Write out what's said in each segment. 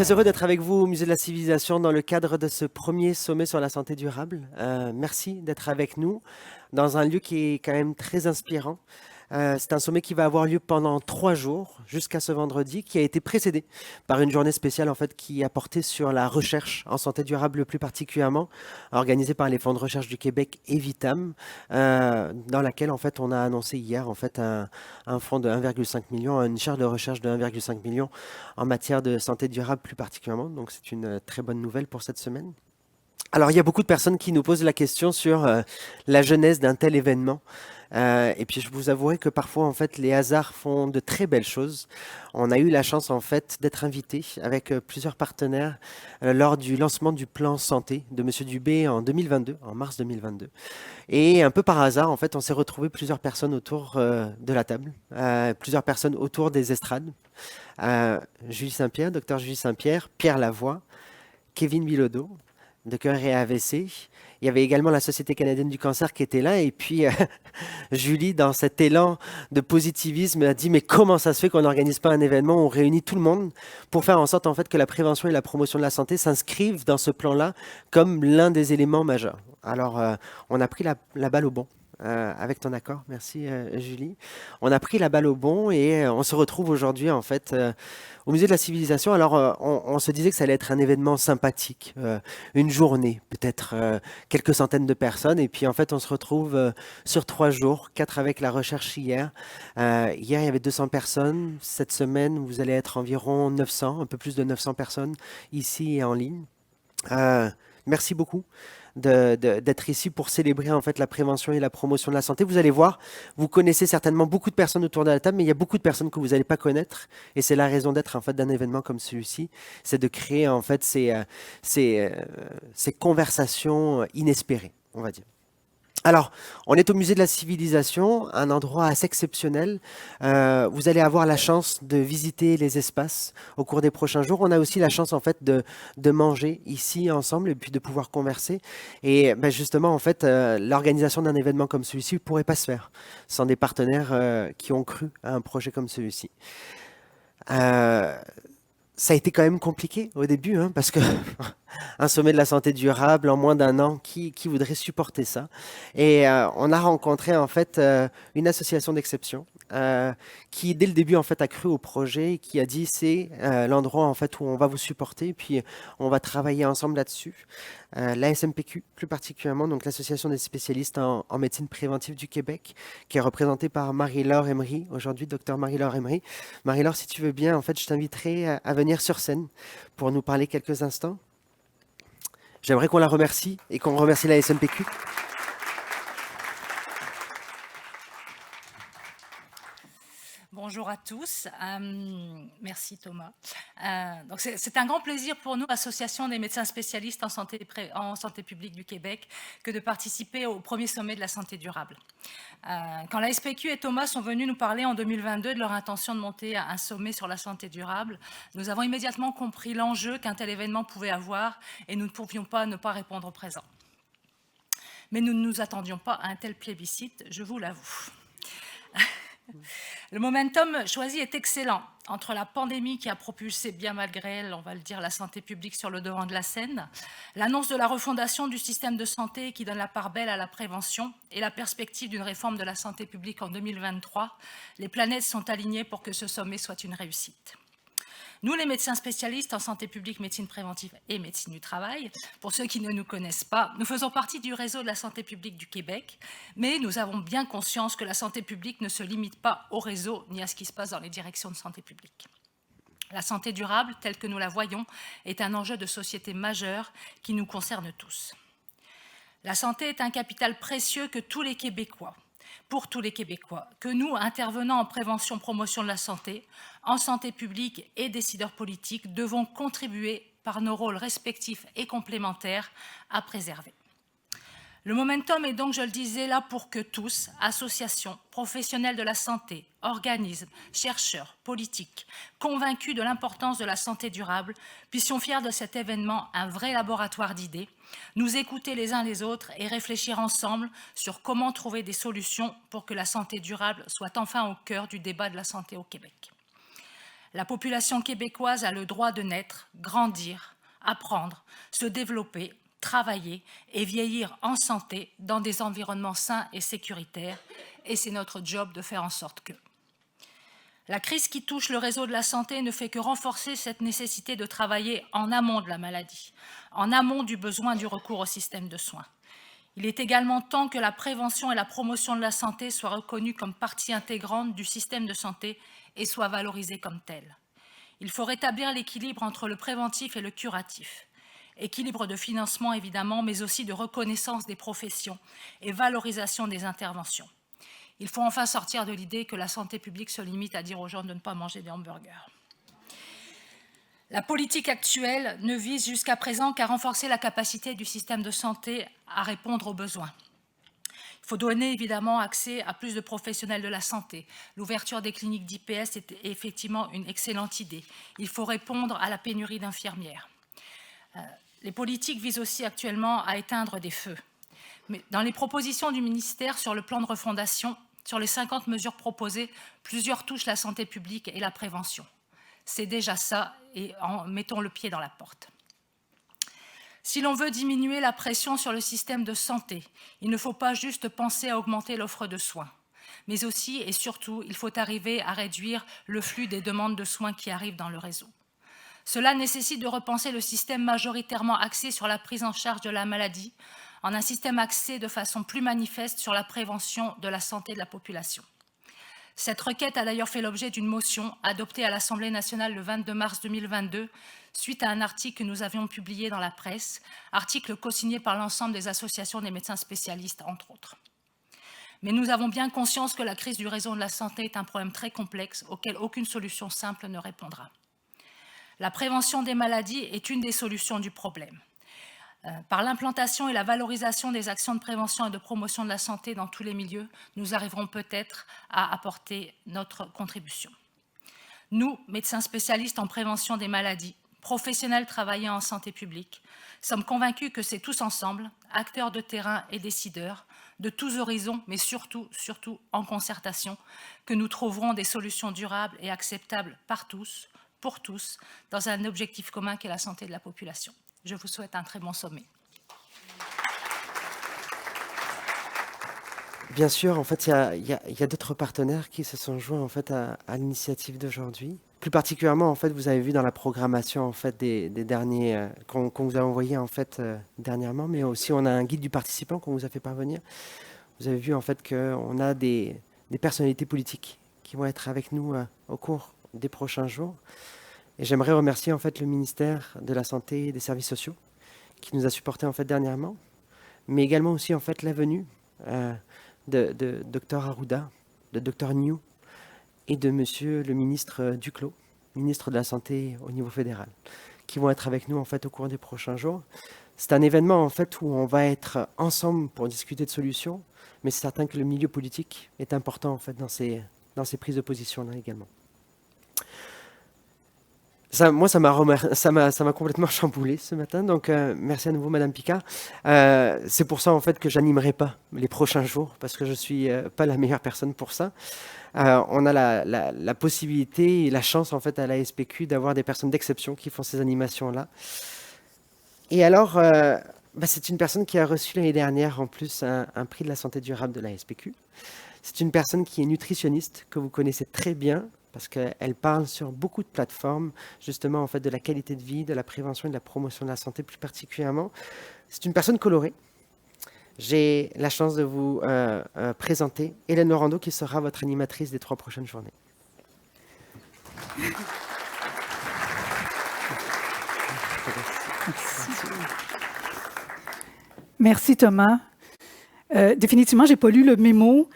très heureux d'être avec vous au Musée de la Civilisation dans le cadre de ce premier sommet sur la santé durable. Merci d'être avec nous dans un lieu qui est quand même très inspirant. C'est un sommet qui va avoir lieu pendant 3 jours jusqu'à ce vendredi, qui a été précédé par une journée spéciale en fait qui a porté sur la recherche en santé durable plus particulièrement, organisée par les fonds de recherche du Québec et Vitam, dans laquelle en fait on a annoncé hier en fait un fonds de 1,5 million, une charge de recherche de 1,5 million en matière de santé durable plus particulièrement. Donc c'est une très bonne nouvelle pour cette semaine. Alors il y a beaucoup de personnes qui nous posent la question sur la genèse d'un tel événement. Et puis je vous avouerai que parfois en fait les hasards font de très belles choses. On a eu la chance en fait d'être invité avec plusieurs partenaires lors du lancement du plan santé de Monsieur Dubé en 2022, en mars 2022. Et un peu par hasard en fait on s'est retrouvé plusieurs personnes autour de la table, plusieurs personnes autour des estrades. Julie Saint-Pierre, docteur Julie Saint-Pierre, Pierre Lavoie, Kevin Bilodeau de Cœur et AVC. Il y avait également la Société canadienne du cancer qui était là. Et puis, Julie, dans cet élan de positivisme, a dit, mais comment ça se fait qu'on n'organise pas un événement où on réunit tout le monde pour faire en sorte en fait, que la prévention et la promotion de la santé s'inscrivent dans ce plan-là comme l'un des éléments majeurs. Alors, on a pris la balle au bon. Avec ton accord, merci Julie. On a pris la balle au bon et on se retrouve aujourd'hui en fait au Musée de la Civilisation. Alors on se disait que ça allait être un événement sympathique, une journée, peut-être quelques centaines de personnes. Et puis en fait on se retrouve sur 3 jours, 4 avec la recherche hier. Hier il y avait 200 personnes. Cette semaine vous allez être environ 900, un peu plus de 900 personnes ici et en ligne. Merci beaucoup d'être ici pour célébrer en fait la prévention et la promotion de la santé. Vous allez voir, vous connaissez certainement beaucoup de personnes autour de la table, mais il y a beaucoup de personnes que vous n'allez pas connaître. Et c'est la raison d'être en fait d'un événement comme celui-ci, c'est de créer en fait ces conversations inespérées, on va dire. Alors, on est au Musée de la Civilisation, un endroit assez exceptionnel. Vous allez avoir la chance de visiter les espaces au cours des prochains jours. On a aussi la chance en fait de manger ici ensemble et puis de pouvoir converser. Et ben, justement, en fait, l'organisation d'un événement comme celui-ci ne pourrait pas se faire sans des partenaires qui ont cru à un projet comme celui-ci. Euh, Ça a été quand même compliqué au début, hein, parce que un sommet de la santé durable en moins d'un an, qui voudrait supporter ça? Et on a rencontré en fait une association d'exception qui, dès le début, en fait, a cru au projet et qui a dit c'est l'endroit en fait où on va vous supporter, puis on va travailler ensemble là-dessus. La SMPQ, plus particulièrement, donc l'association des spécialistes en médecine préventive du Québec, qui est représentée par Marie-Laure Emery, aujourd'hui docteur Marie-Laure Emery. Marie-Laure, si tu veux bien, en fait, je t'inviterai à venir sur scène pour nous parler quelques instants. J'aimerais qu'on la remercie et qu'on remercie la SMPQ. Bonjour à tous. Merci Thomas. Donc c'est un grand plaisir pour nous, Association des médecins spécialistes en santé publique du Québec, que de participer au premier sommet de la santé durable. Quand la SPQ et Thomas sont venus nous parler en 2022 de leur intention de monter un sommet sur la santé durable, nous avons immédiatement compris l'enjeu qu'un tel événement pouvait avoir et nous ne pouvions pas ne pas répondre présent. Mais nous ne nous attendions pas à un tel plébiscite, je vous l'avoue. Le momentum choisi est excellent. Entre la pandémie qui a propulsé, bien malgré elle, on va le dire, la santé publique sur le devant de la scène, l'annonce de la refondation du système de santé qui donne la part belle à la prévention et la perspective d'une réforme de la santé publique en 2023, les planètes sont alignées pour que ce sommet soit une réussite. Nous, les médecins spécialistes en santé publique, médecine préventive et médecine du travail, pour ceux qui ne nous connaissent pas, nous faisons partie du réseau de la santé publique du Québec, mais nous avons bien conscience que la santé publique ne se limite pas au réseau ni à ce qui se passe dans les directions de santé publique. La santé durable, telle que nous la voyons, est un enjeu de société majeur qui nous concerne tous. La santé est un capital précieux que tous les Québécois, pour tous les Québécois, que nous, intervenants en prévention, promotion de la santé, en santé publique et décideurs politiques, devons contribuer par nos rôles respectifs et complémentaires à préserver. Le momentum est donc, je le disais, là pour que tous, associations, professionnels de la santé, organismes, chercheurs, politiques, convaincus de l'importance de la santé durable, puissions faire de cet événement un vrai laboratoire d'idées, nous écouter les uns les autres et réfléchir ensemble sur comment trouver des solutions pour que la santé durable soit enfin au cœur du débat de la santé au Québec. La population québécoise a le droit de naître, grandir, apprendre, se développer, travailler et vieillir en santé dans des environnements sains et sécuritaires, et c'est notre job de faire en sorte que. La crise qui touche le réseau de la santé ne fait que renforcer cette nécessité de travailler en amont de la maladie, en amont du besoin du recours au système de soins. Il est également temps que la prévention et la promotion de la santé soient reconnues comme partie intégrante du système de santé et soient valorisées comme telles. Il faut rétablir l'équilibre entre le préventif et le curatif. Équilibre de financement évidemment, mais aussi de reconnaissance des professions et valorisation des interventions. Il faut enfin sortir de l'idée que la santé publique se limite à dire aux gens de ne pas manger des hamburgers. La politique actuelle ne vise jusqu'à présent qu'à renforcer la capacité du système de santé à répondre aux besoins. Il faut donner évidemment accès à plus de professionnels de la santé. L'ouverture des cliniques d'IPS est effectivement une excellente idée. Il faut répondre à la pénurie d'infirmières. Les politiques visent aussi actuellement à éteindre des feux. Mais dans les propositions du ministère sur le plan de refondation, sur les 50 mesures proposées, plusieurs touchent la santé publique et la prévention. C'est déjà ça, et mettons le pied dans la porte. Si l'on veut diminuer la pression sur le système de santé, il ne faut pas juste penser à augmenter l'offre de soins, mais aussi et surtout, il faut arriver à réduire le flux des demandes de soins qui arrivent dans le réseau. Cela nécessite de repenser le système majoritairement axé sur la prise en charge de la maladie, en un système axé de façon plus manifeste sur la prévention de la santé de la population. Cette requête a d'ailleurs fait l'objet d'une motion adoptée à l'Assemblée nationale le 22 mars 2022, suite à un article que nous avions publié dans la presse, article co-signé par l'ensemble des associations des médecins spécialistes, entre autres. Mais nous avons bien conscience que la crise du réseau de la santé est un problème très complexe auquel aucune solution simple ne répondra. La prévention des maladies est une des solutions du problème. Par l'implantation et la valorisation des actions de prévention et de promotion de la santé dans tous les milieux, nous arriverons peut-être à apporter notre contribution. Nous, médecins spécialistes en prévention des maladies, professionnels travaillant en santé publique, sommes convaincus que c'est tous ensemble, acteurs de terrain et décideurs, de tous horizons, mais surtout en concertation, que nous trouverons des solutions durables et acceptables par tous, pour tous, dans un objectif commun qui est la santé de la population. Je vous souhaite un très bon sommet. Bien sûr, en fait, il y a d'autres partenaires qui se sont joints en fait à l'initiative d'aujourd'hui. Plus particulièrement, en fait, vous avez vu dans la programmation en fait des derniers qu'on vous a envoyé en fait dernièrement, mais aussi on a un guide du participant qu'on vous a fait parvenir. Vous avez vu en fait qu'on a des personnalités politiques qui vont être avec nous au cours des prochains jours. Et j'aimerais remercier en fait le ministère de la Santé et des Services sociaux qui nous a supportés en fait dernièrement, mais également aussi en fait la venue de Dr Arruda, de Dr New et de Monsieur le ministre Duclos, ministre de la Santé au niveau fédéral, qui vont être avec nous en fait au cours des prochains jours. C'est un événement en fait où on va être ensemble pour discuter de solutions, mais c'est certain que le milieu politique est important en fait dans ces prises de position là également. Ça m'a complètement chamboulé ce matin, donc merci à nouveau Madame Picard. C'est pour ça en fait que j'animerai pas les prochains jours, parce que je suis pas la meilleure personne pour ça. On a la possibilité et la chance en fait à la SPQ d'avoir des personnes d'exception qui font ces animations-là. Et alors, c'est une personne qui a reçu l'année dernière en plus un prix de la santé durable de la SPQ. C'est une personne qui est nutritionniste, que vous connaissez très bien, parce qu'elle parle sur beaucoup de plateformes, justement, en fait, de la qualité de vie, de la prévention et de la promotion de la santé plus particulièrement. C'est une personne colorée. J'ai la chance de vous présenter Hélène Laurando, qui sera votre animatrice des 3 prochaines journées. Merci Thomas. Définitivement, je n'ai pas lu le mémo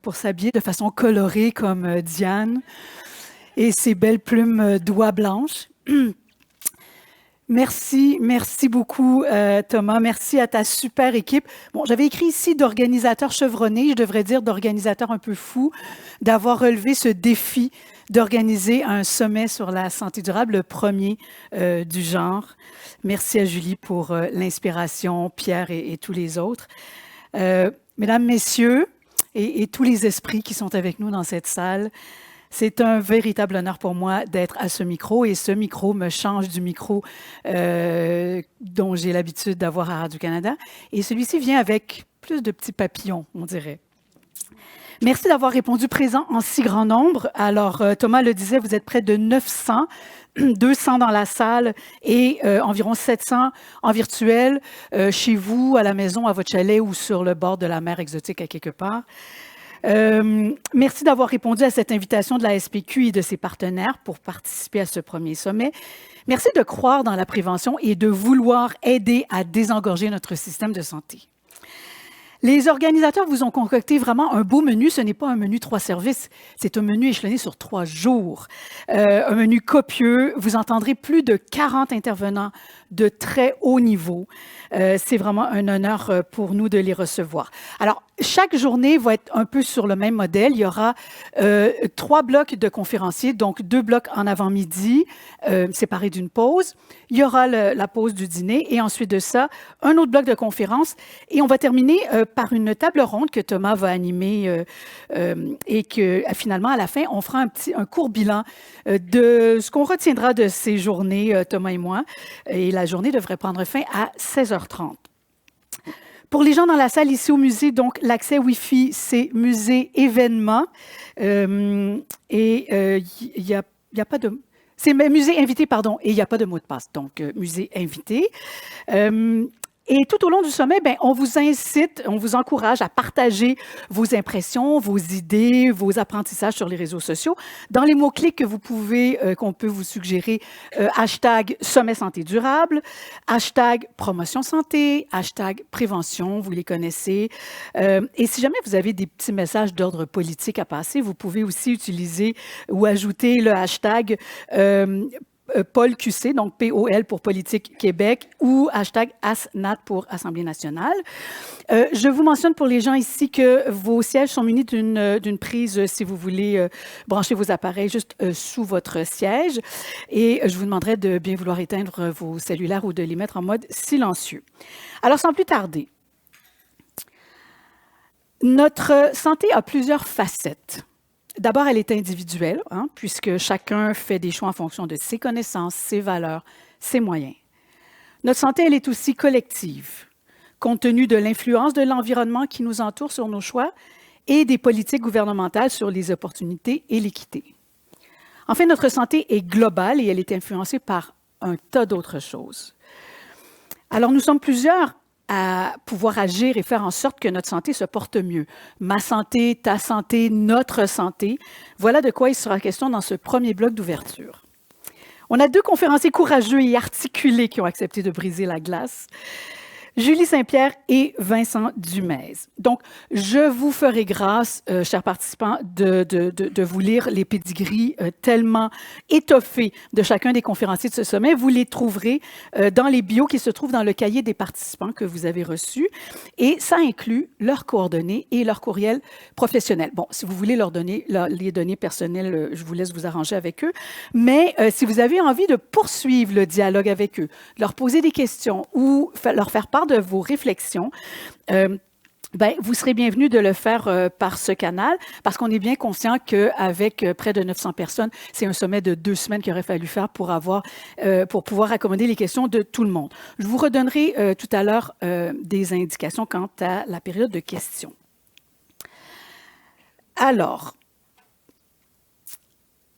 pour s'habiller de façon colorée comme Diane et ses belles plumes d'oie blanche. Merci beaucoup Thomas, merci à ta super équipe. Bon, j'avais écrit ici d'organisateur chevronné, je devrais dire d'organisateur un peu fou, d'avoir relevé ce défi d'organiser un sommet sur la santé durable, le premier du genre. Merci à Julie pour l'inspiration, Pierre et tous les autres. Mesdames, Messieurs, et tous les esprits qui sont avec nous dans cette salle, C'est un véritable honneur pour moi d'être à ce micro et ce micro me change du micro dont j'ai l'habitude d'avoir à Radio-Canada. Et celui-ci vient avec plus de petits papillons, on dirait. Merci d'avoir répondu présent en si grand nombre. Alors, Thomas le disait, vous êtes près de 900, 200 dans la salle et environ 700 en virtuel, chez vous, à la maison, à votre chalet ou sur le bord de la mer exotique à quelque part. Merci d'avoir répondu à cette invitation de la SPQ et de ses partenaires pour participer à ce premier sommet. Merci de croire dans la prévention et de vouloir aider à désengorger notre système de santé. Les organisateurs vous ont concocté vraiment un beau menu. Ce n'est pas un menu 3 services, c'est un menu échelonné sur 3 jours. Un menu copieux. Vous entendrez plus de 40 intervenants de très haut niveau. C'est vraiment un honneur pour nous de les recevoir. Alors, chaque journée va être un peu sur le même modèle. Il y aura 3 blocs de conférenciers, donc 2 blocs en avant-midi, séparés d'une pause. Il y aura la pause du dîner et ensuite de ça, un autre bloc de conférence. Et on va terminer par une table ronde que Thomas va animer et que finalement, à la fin, on fera un court bilan de ce qu'on retiendra de ces journées, Thomas et moi. Et la journée devrait prendre fin à 16h30. Pour les gens dans la salle ici au musée, donc l'accès Wi-Fi, c'est musée événement. Il y a pas de... C'est musée invité, pardon, et il n'y a pas de mot de passe, donc musée invité. Et tout au long du sommet, on vous incite, on vous encourage à partager vos impressions, vos idées, vos apprentissages sur les réseaux sociaux. Dans les mots-clés que vous pouvez, qu'on peut vous suggérer, hashtag sommet santé durable, hashtag promotion santé, hashtag prévention, vous les connaissez. Et si jamais vous avez des petits messages d'ordre politique à passer, vous pouvez aussi utiliser ou ajouter le hashtag Paul QC, donc POL pour Politique Québec, ou hashtag ASNAT pour Assemblée nationale. Je vous mentionne pour les gens ici que vos sièges sont munis d'une prise si vous voulez brancher vos appareils juste sous votre siège. Et je vous demanderai de bien vouloir éteindre vos cellulaires ou de les mettre en mode silencieux. Alors, sans plus tarder, notre santé a plusieurs facettes. D'abord, elle est individuelle, puisque chacun fait des choix en fonction de ses connaissances, ses valeurs, ses moyens. Notre santé, elle est aussi collective, compte tenu de l'influence de l'environnement qui nous entoure sur nos choix et des politiques gouvernementales sur les opportunités et l'équité. Enfin, notre santé est globale et elle est influencée par un tas d'autres choses. Alors, nous sommes plusieurs à pouvoir agir et faire en sorte que notre santé se porte mieux. Ma santé, ta santé, notre santé. Voilà de quoi il sera question dans ce premier bloc d'ouverture. On a 2 conférenciers courageux et articulés qui ont accepté de briser la glace. Julie Saint-Pierre et Vincent Dumais. Donc, je vous ferai grâce, chers participants, de vous lire les pédigris tellement étoffés de chacun des conférenciers de ce sommet. Vous les trouverez dans les bios qui se trouvent dans le cahier des participants que vous avez reçu. Et ça inclut leurs coordonnées et leur courriel professionnel. Bon, si vous voulez leur donner les données personnelles, je vous laisse vous arranger avec eux. Mais si vous avez envie de poursuivre le dialogue avec eux, leur poser des questions ou leur faire part de vos réflexions, vous serez bienvenus de le faire par ce canal, parce qu'on est bien conscient qu'avec près de 900 personnes, c'est un sommet de 2 semaines qu'il aurait fallu faire pour pouvoir accommoder les questions de tout le monde. Je vous redonnerai tout à l'heure des indications quant à la période de questions. Alors,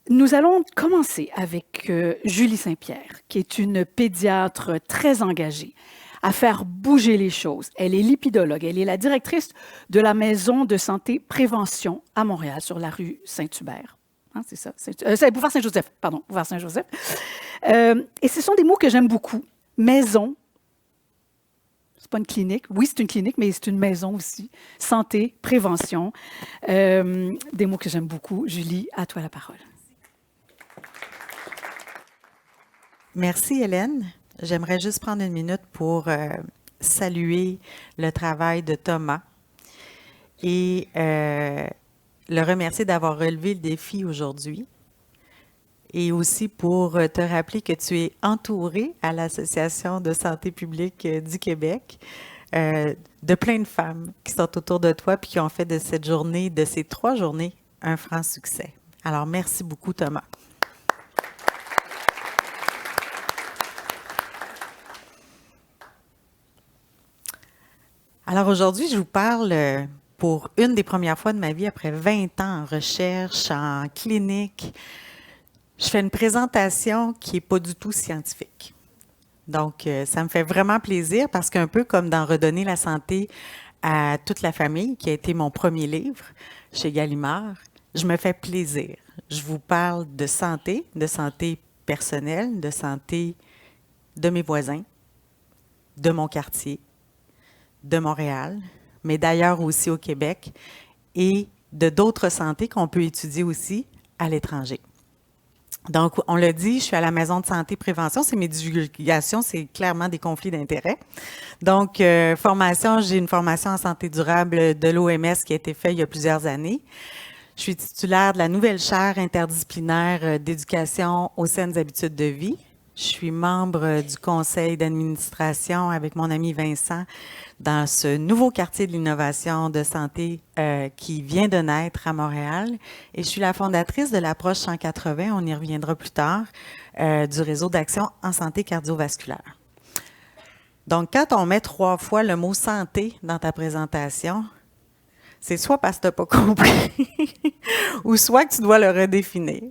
nous allons commencer avec Julie Saint-Pierre, qui est une pédiatre très engagée à faire bouger les choses. Elle est lipidologue. Elle est la directrice de la Maison de santé prévention à Montréal, sur la rue Saint-Hubert. C'est ça? C'est Boulevard Saint-Joseph, pardon, Boulevard Saint-Joseph. Et ce sont des mots que j'aime beaucoup. Maison. C'est pas une clinique. Oui, c'est une clinique, mais c'est une maison aussi. Santé, prévention. Des mots que j'aime beaucoup. Julie, à toi la parole. Merci, Hélène. J'aimerais juste prendre une minute pour saluer le travail de Thomas et le remercier d'avoir relevé le défi aujourd'hui et aussi pour te rappeler que tu es entouré à l'Association de santé publique du Québec de plein de femmes qui sont autour de toi et qui ont fait de cette journée, de ces 3 journées, un franc succès. Alors, merci beaucoup, Thomas. Alors, aujourd'hui, je vous parle pour une des premières fois de ma vie, après 20 ans en recherche, en clinique. Je fais une présentation qui n'est pas du tout scientifique. Donc, ça me fait vraiment plaisir parce qu'un peu comme dans Redonner la santé à toute la famille, qui a été mon premier livre chez Gallimard, je me fais plaisir. Je vous parle de santé personnelle, de santé de mes voisins, de mon quartier, de Montréal, mais d'ailleurs aussi au Québec, et de d'autres santé qu'on peut étudier aussi à l'étranger. Donc, on l'a dit, je suis à la Maison de santé prévention. C'est mes divulgations, c'est clairement des conflits d'intérêts. Donc, formation, j'ai une formation en santé durable de l'OMS qui a été faite il y a plusieurs années. Je suis titulaire de la nouvelle chaire interdisciplinaire d'éducation aux saines habitudes de vie. Je suis membre du conseil d'administration avec mon ami Vincent dans ce nouveau quartier de l'innovation de santé qui vient de naître à Montréal. Et je suis la fondatrice de l'approche 180, on y reviendra plus tard, du réseau d'action en santé cardiovasculaire. Donc, quand on met 3 fois le mot santé dans ta présentation, c'est soit parce que tu n'as pas compris ou soit que tu dois le redéfinir.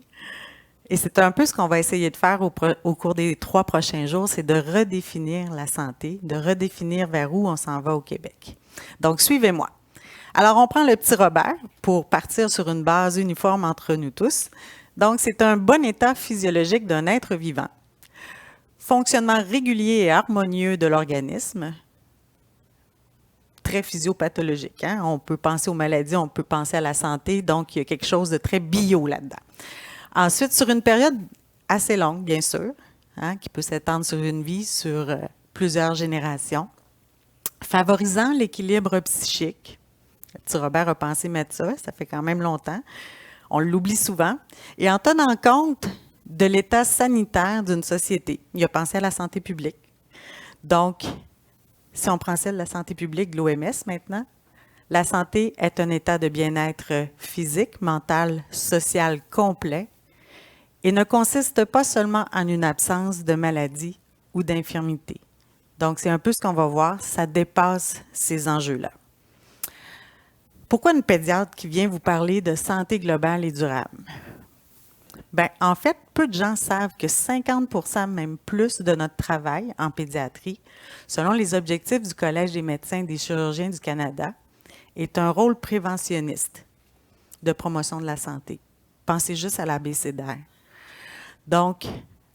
Et c'est un peu ce qu'on va essayer de faire au cours des 3 prochains jours, c'est de redéfinir la santé, de redéfinir vers où on s'en va au Québec. Donc, suivez-moi. Alors, on prend le petit Robert pour partir sur une base uniforme entre nous tous. Donc, c'est un bon état physiologique d'un être vivant. Fonctionnement régulier et harmonieux de l'organisme. Très physiopathologique. Hein? On peut penser aux maladies, on peut penser à la santé. Donc, il y a quelque chose de très bio là-dedans. Ensuite, sur une période assez longue, bien sûr, hein, qui peut s'étendre sur une vie, sur plusieurs générations, favorisant l'équilibre psychique. Le petit Robert a pensé mettre ça fait quand même longtemps. On l'oublie souvent. Et en tenant compte de l'état sanitaire d'une société. Il a pensé à la santé publique. Donc, si on prend celle de la santé publique de l'OMS maintenant, la santé est un état de bien-être physique, mental, social complet, et ne consiste pas seulement en une absence de maladie ou d'infirmité. Donc, c'est un peu ce qu'on va voir, ça dépasse ces enjeux-là. Pourquoi une pédiatre qui vient vous parler de santé globale et durable? Bien, en fait, peu de gens savent que 50%, même plus, de notre travail en pédiatrie, selon les objectifs du Collège des médecins et des chirurgiens du Canada, est un rôle préventionniste de promotion de la santé. Pensez juste à l'abécédaire. Donc,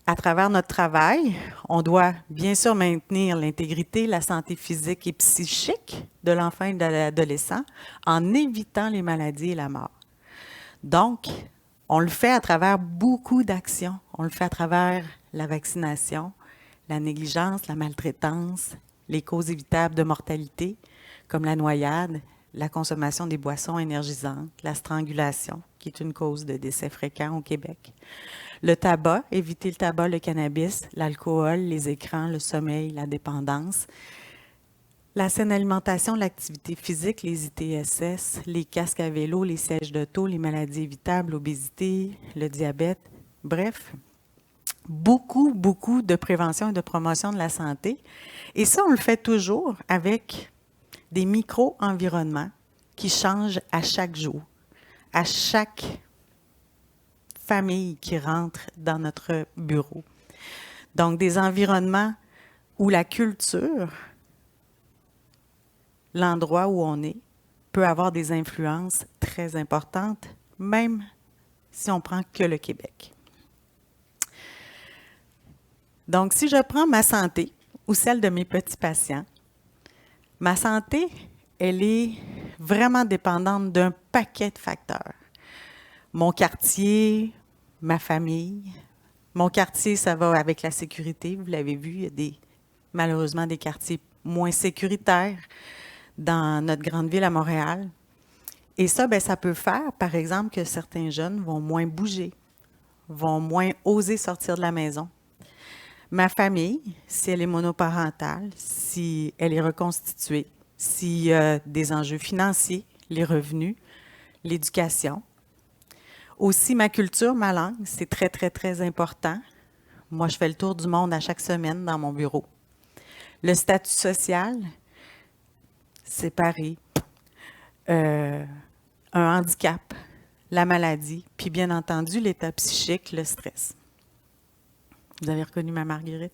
à travers notre travail, on doit bien sûr maintenir l'intégrité, la santé physique et psychique de l'enfant et de l'adolescent en évitant les maladies et la mort. Donc, on le fait à travers beaucoup d'actions. On le fait à travers la vaccination, la négligence, la maltraitance, les causes évitables de mortalité, comme la noyade, la consommation des boissons énergisantes, la strangulation, qui est une cause de décès fréquent au Québec. Le tabac, éviter le tabac, le cannabis, l'alcool, les écrans, le sommeil, la dépendance. La saine alimentation, l'activité physique, les ITSS, les casques à vélo, les sièges d'auto, les maladies évitables, l'obésité, le diabète. Bref, beaucoup de prévention et de promotion de la santé. Et ça, on le fait toujours avec des micro-environnements qui changent à chaque jour, à chaque famille qui rentre dans notre bureau. Donc, des environnements où la culture, l'endroit où on est, peut avoir des influences très importantes, même si on prend que le Québec. Donc, si je prends ma santé ou celle de mes petits patients, ma santé, elle est vraiment dépendante d'un paquet de facteurs. Mon quartier, ma famille. Mon quartier, ça va avec la sécurité. Vous l'avez vu, il y a malheureusement des quartiers moins sécuritaires dans notre grande ville à Montréal. Et ça, bien, ça peut faire, par exemple, que certains jeunes vont moins bouger, vont moins oser sortir de la maison. Ma famille, si elle est monoparentale, si elle est reconstituée, s'il y a des enjeux financiers, les revenus, l'éducation. Aussi, ma culture, ma langue, c'est très, très, très important. Moi, je fais le tour du monde à chaque semaine dans mon bureau. Le statut social, séparé, un handicap, la maladie, puis bien entendu, l'état psychique, le stress. Vous avez reconnu ma Marguerite?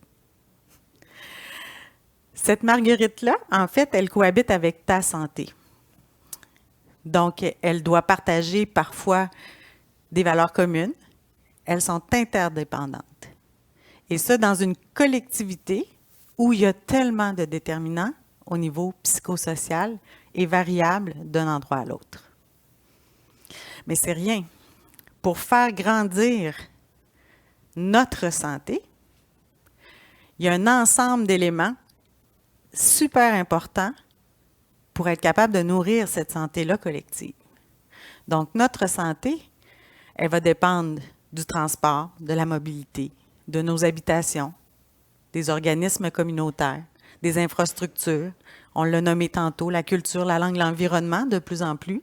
Cette Marguerite-là, en fait, elle cohabite avec ta santé. Donc, elle doit partager parfois des valeurs communes. Elles sont interdépendantes. Et ça, dans une collectivité où il y a tellement de déterminants au niveau psychosocial et variables d'un endroit à l'autre. Mais c'est rien. Pour faire grandir notre santé, il y a un ensemble d'éléments super importants pour être capable de nourrir cette santé-là collective. Donc, notre santé, elle va dépendre du transport, de la mobilité, de nos habitations, des organismes communautaires, des infrastructures, on l'a nommé tantôt, la culture, la langue, l'environnement de plus en plus,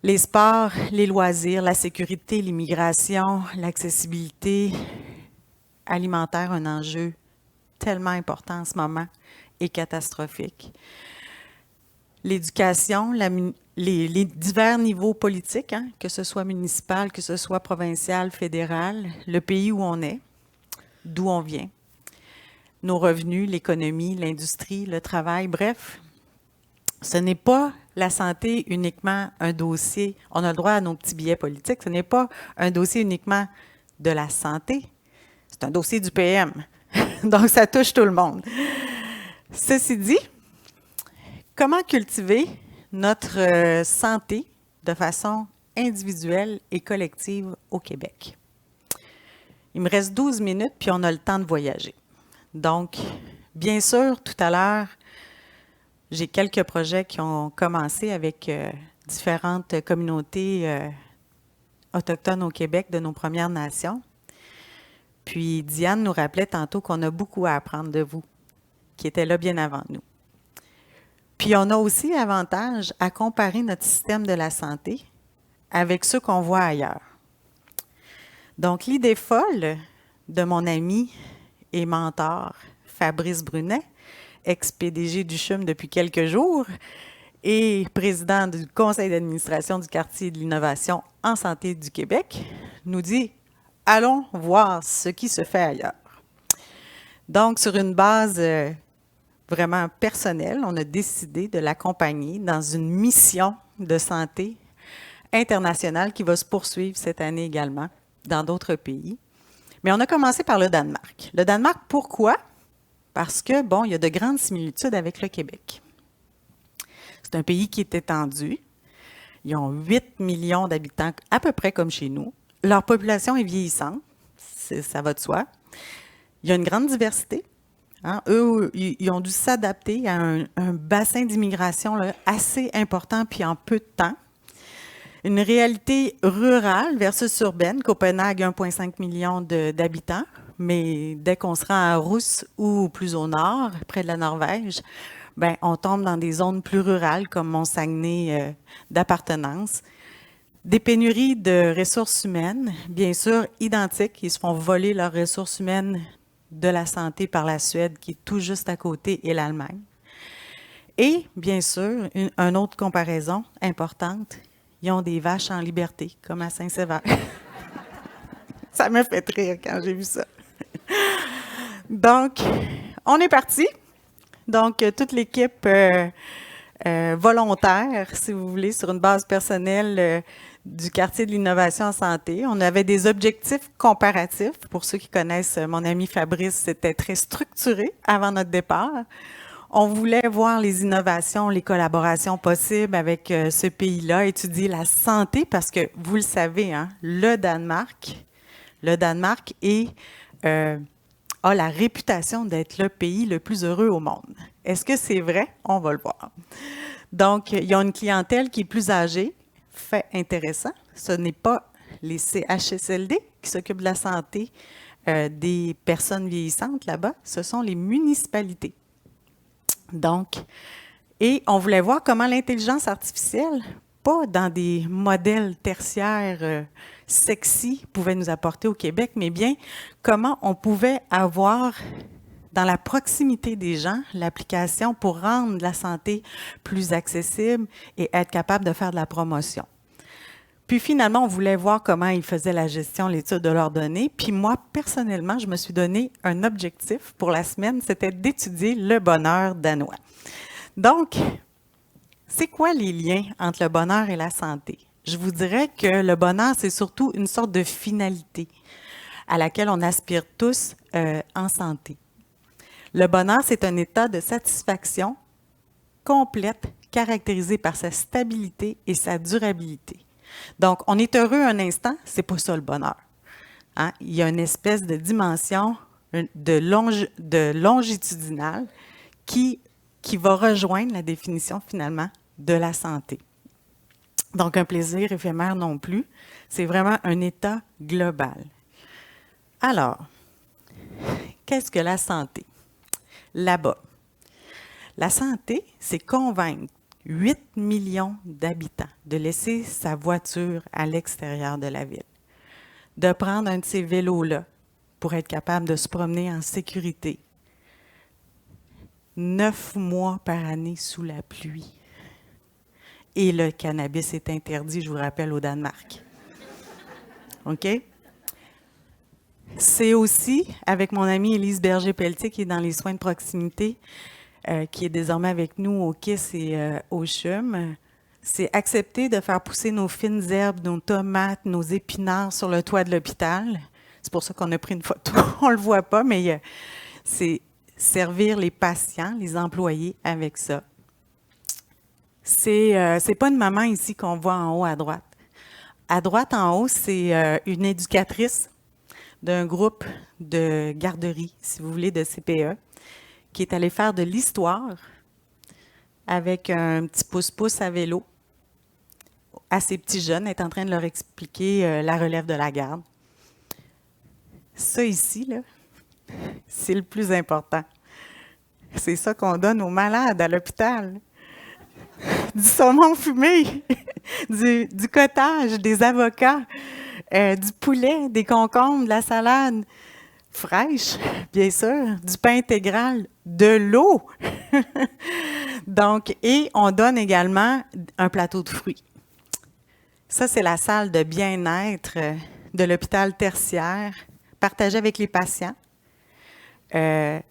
les sports, les loisirs, la sécurité, l'immigration, l'accessibilité alimentaire, un enjeu tellement important en ce moment et catastrophique. L'éducation, les divers niveaux politiques, hein, que ce soit municipal, que ce soit provincial, fédéral, le pays où on est, d'où on vient, nos revenus, l'économie, l'industrie, le travail, bref. Ce n'est pas la santé uniquement un dossier, on a le droit à nos petits billets politiques, ce n'est pas un dossier uniquement de la santé, c'est un dossier du PM. Donc, ça touche tout le monde. Ceci dit, comment cultiver notre santé de façon individuelle et collective au Québec? Il me reste 12 minutes, puis on a le temps de voyager. Donc, bien sûr, tout à l'heure, j'ai quelques projets qui ont commencé avec différentes communautés autochtones au Québec de nos Premières Nations. Puis Diane nous rappelait tantôt qu'on a beaucoup à apprendre de vous, qui étaient là bien avant nous. Puis on a aussi l'avantage à comparer notre système de la santé avec ceux qu'on voit ailleurs. Donc, l'idée folle de mon ami et mentor Fabrice Brunet, ex-PDG du CHUM depuis quelques jours et président du conseil d'administration du quartier de l'innovation en santé du Québec, nous dit « Allons voir ce qui se fait ailleurs ». Donc, sur une base vraiment personnelle, on a décidé de l'accompagner dans une mission de santé internationale qui va se poursuivre cette année également dans d'autres pays. Mais on a commencé par le Danemark. Le Danemark, pourquoi? Parce que, bon, il y a de grandes similitudes avec le Québec. C'est un pays qui est étendu. Ils ont 8 millions d'habitants, à peu près comme chez nous. Leur population est vieillissante, ça va de soi. Il y a une grande diversité. Hein. Eux, ils ont dû s'adapter à un bassin d'immigration assez important, puis en peu de temps. Une réalité rurale versus urbaine. Copenhague, 1,5 million d'habitants, mais dès qu'on se rend à Rousse ou plus au nord, près de la Norvège, ben, on tombe dans des zones plus rurales comme Mont-Saguenay d'appartenance. Des pénuries de ressources humaines, bien sûr, identiques. Ils se font voler leurs ressources humaines de la santé par la Suède, qui est tout juste à côté, et l'Allemagne. Et, bien sûr, une autre comparaison importante, ils ont des vaches en liberté, comme à Saint-Séver. Ça m'a fait rire quand j'ai vu ça. Donc, on est parti. Donc, toute l'équipe volontaire, si vous voulez, sur une base personnelle du quartier de l'innovation en santé. On avait des objectifs comparatifs. Pour ceux qui connaissent mon ami Fabrice, c'était très structuré avant notre départ. On voulait voir les innovations, les collaborations possibles avec ce pays-là, étudier la santé, parce que, vous le savez, hein, le Danemark a la réputation d'être le pays le plus heureux au monde. Est-ce que c'est vrai? On va le voir. Donc, il y a une clientèle qui est plus âgée. Fait intéressant, ce n'est pas les CHSLD qui s'occupent de la santé des personnes vieillissantes là-bas, ce sont les municipalités. Donc, et on voulait voir comment l'intelligence artificielle pas dans des modèles tertiaires sexy pouvaient nous apporter au Québec, mais bien comment on pouvait avoir dans la proximité des gens l'application pour rendre la santé plus accessible et être capable de faire de la promotion. Puis finalement, on voulait voir comment ils faisaient la gestion, l'étude de leurs données. Puis moi, personnellement, je me suis donné un objectif pour la semaine, c'était d'étudier le bonheur danois. Donc, c'est quoi les liens entre le bonheur et la santé? Je vous dirais que le bonheur, c'est surtout une sorte de finalité à laquelle on aspire tous en santé. Le bonheur, c'est un état de satisfaction complète caractérisé par sa stabilité et sa durabilité. Donc, on est heureux un instant, c'est pas ça le bonheur. Hein? Il y a une espèce de dimension de longitudinale qui va rejoindre la définition finalement de la santé. Donc, un plaisir éphémère non plus, c'est vraiment un état global. Alors, qu'est-ce que la santé? Là-bas, la santé, c'est convaincre 8 millions d'habitants de laisser sa voiture à l'extérieur de la ville, de prendre un de ces vélos-là pour être capable de se promener en sécurité. 9 mois par année sous la pluie. Et le cannabis est interdit, je vous rappelle, au Danemark. OK? C'est aussi, avec mon amie Élise Berger-Pelletier, qui est dans les soins de proximité, qui est désormais avec nous au KISS et au CHUM, c'est accepter de faire pousser nos fines herbes, nos tomates, nos épinards sur le toit de l'hôpital. C'est pour ça qu'on a pris une photo. On ne le voit pas, mais c'est servir les patients, les employés avec ça. C'est pas une maman ici qu'on voit en haut à droite. À droite, en haut, c'est une éducatrice d'un groupe de garderie, si vous voulez, de CPE, qui est allée faire de l'histoire avec un petit pouce-pouce à vélo à ces petits jeunes, est en train de leur expliquer la relève de la garde. Ça ici, là, c'est le plus important. C'est ça qu'on donne aux malades à l'hôpital. Du saumon fumé, du cottage, des avocats, du poulet, des concombres, de la salade fraîche, bien sûr, du pain intégral, de l'eau. Donc, et on donne également un plateau de fruits. Ça, c'est la salle de bien-être de l'hôpital tertiaire, partagée avec les patients de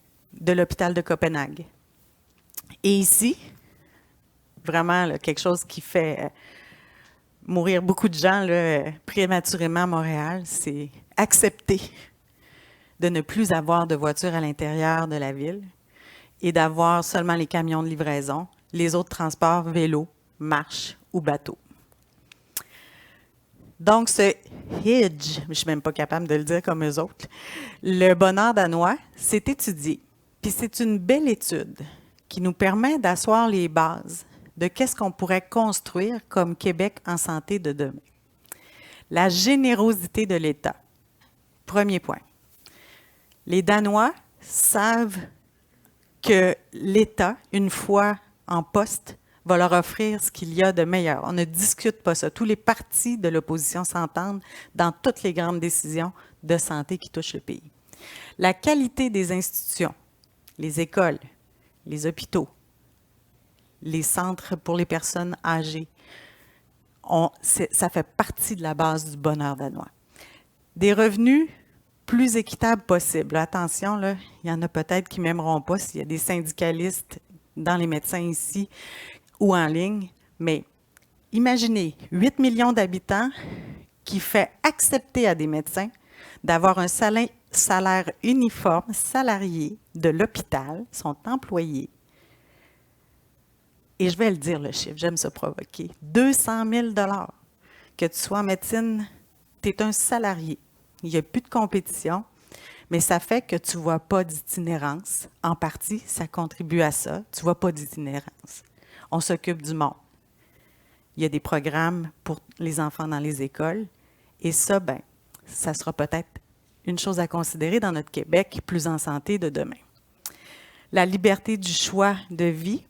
l'hôpital de Copenhague. Et ici, vraiment là, quelque chose qui fait mourir beaucoup de gens là, prématurément à Montréal, c'est accepter de ne plus avoir de voiture à l'intérieur de la ville et d'avoir seulement les camions de livraison, les autres transports, vélo, marche ou bateau. Donc, ce HIDGE, je ne suis même pas capable de le dire comme eux autres, le bonheur danois, c'est étudié. Puis c'est une belle étude qui nous permet d'asseoir les bases de qu'est-ce qu'on pourrait construire comme Québec en santé de demain. La générosité de l'État. Premier point. Les Danois savent que l'État, une fois en poste, va leur offrir ce qu'il y a de meilleur. On ne discute pas ça. Tous les partis de l'opposition s'entendent dans toutes les grandes décisions de santé qui touchent le pays. La qualité des institutions, les écoles, les hôpitaux, les centres pour les personnes âgées, ça fait partie de la base du bonheur danois. Des revenus plus équitables possibles. Attention, là, il y en a peut-être qui ne m'aimeront pas s'il y a des syndicalistes dans les médecins ici ou en ligne, mais imaginez 8 millions d'habitants qui fait accepter à des médecins d'avoir un salaire uniforme, salarié de l'hôpital, sont employés. Et je vais le dire, le chiffre, j'aime ça provoquer. 200 000 $. Que tu sois en médecine, tu es un salarié. Il n'y a plus de compétition, mais ça fait que tu ne vois pas d'itinérance. En partie, ça contribue à ça. Tu ne vois pas d'itinérance. On s'occupe du monde. Il y a des programmes pour les enfants dans les écoles. Et ça, bien, ça sera peut-être une chose à considérer dans notre Québec plus en santé de demain. La liberté du choix de vie.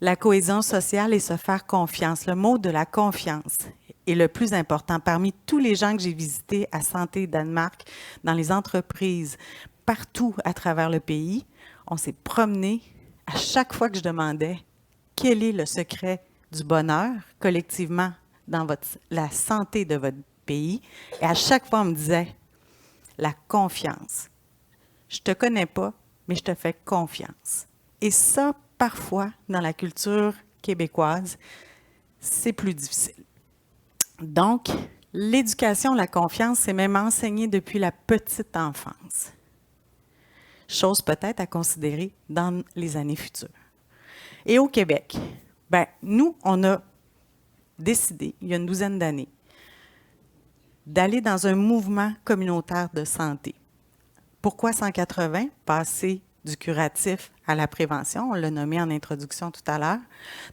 la cohésion sociale et se faire confiance. Le mot de la confiance est le plus important. Parmi tous les gens que j'ai visités à Santé Danemark, dans les entreprises, partout à travers le pays, on s'est promené. À chaque fois que je demandais quel est le secret du bonheur collectivement dans la santé de votre pays, et à chaque fois on me disait la confiance. Je te connais pas, mais je te fais confiance. Et ça, parfois, dans la culture québécoise, c'est plus difficile. Donc, l'éducation, la confiance, c'est même enseigné depuis la petite enfance. Chose peut-être à considérer dans les années futures. Et au Québec, nous, on a décidé, il y a une douzaine d'années, d'aller dans un mouvement communautaire de santé. Pourquoi 180? Passer du curatif à la prévention, on l'a nommé en introduction tout à l'heure.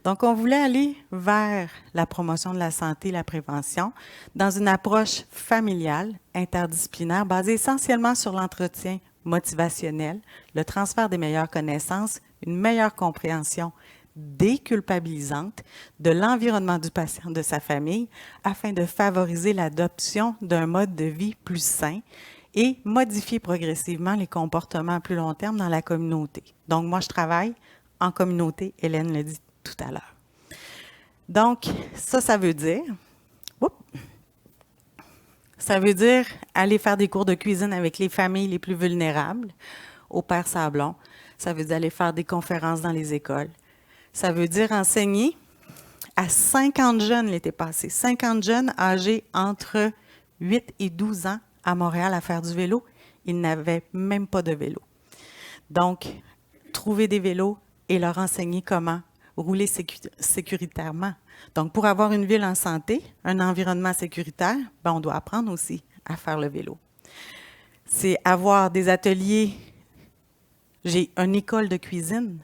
Donc, on voulait aller vers la promotion de la santé et la prévention dans une approche familiale, interdisciplinaire, basée essentiellement sur l'entretien motivationnel, le transfert des meilleures connaissances, une meilleure compréhension déculpabilisante de l'environnement du patient, de sa famille, afin de favoriser l'adoption d'un mode de vie plus sain et modifier progressivement les comportements à plus long terme dans la communauté. Donc, moi, je travaille en communauté, Hélène l'a dit tout à l'heure. Donc, ça veut dire, aller faire des cours de cuisine avec les familles les plus vulnérables, au Père Sablon. Ça veut dire aller faire des conférences dans les écoles. Ça veut dire enseigner à 50 jeunes l'été passé, 50 jeunes âgés entre 8 et 12 ans à Montréal à faire du vélo. Ils n'avaient même pas de vélo. Donc, trouver des vélos et leur enseigner comment rouler sécuritairement. Donc, pour avoir une ville en santé, un environnement sécuritaire, on doit apprendre aussi à faire le vélo. C'est avoir des ateliers. J'ai une école de cuisine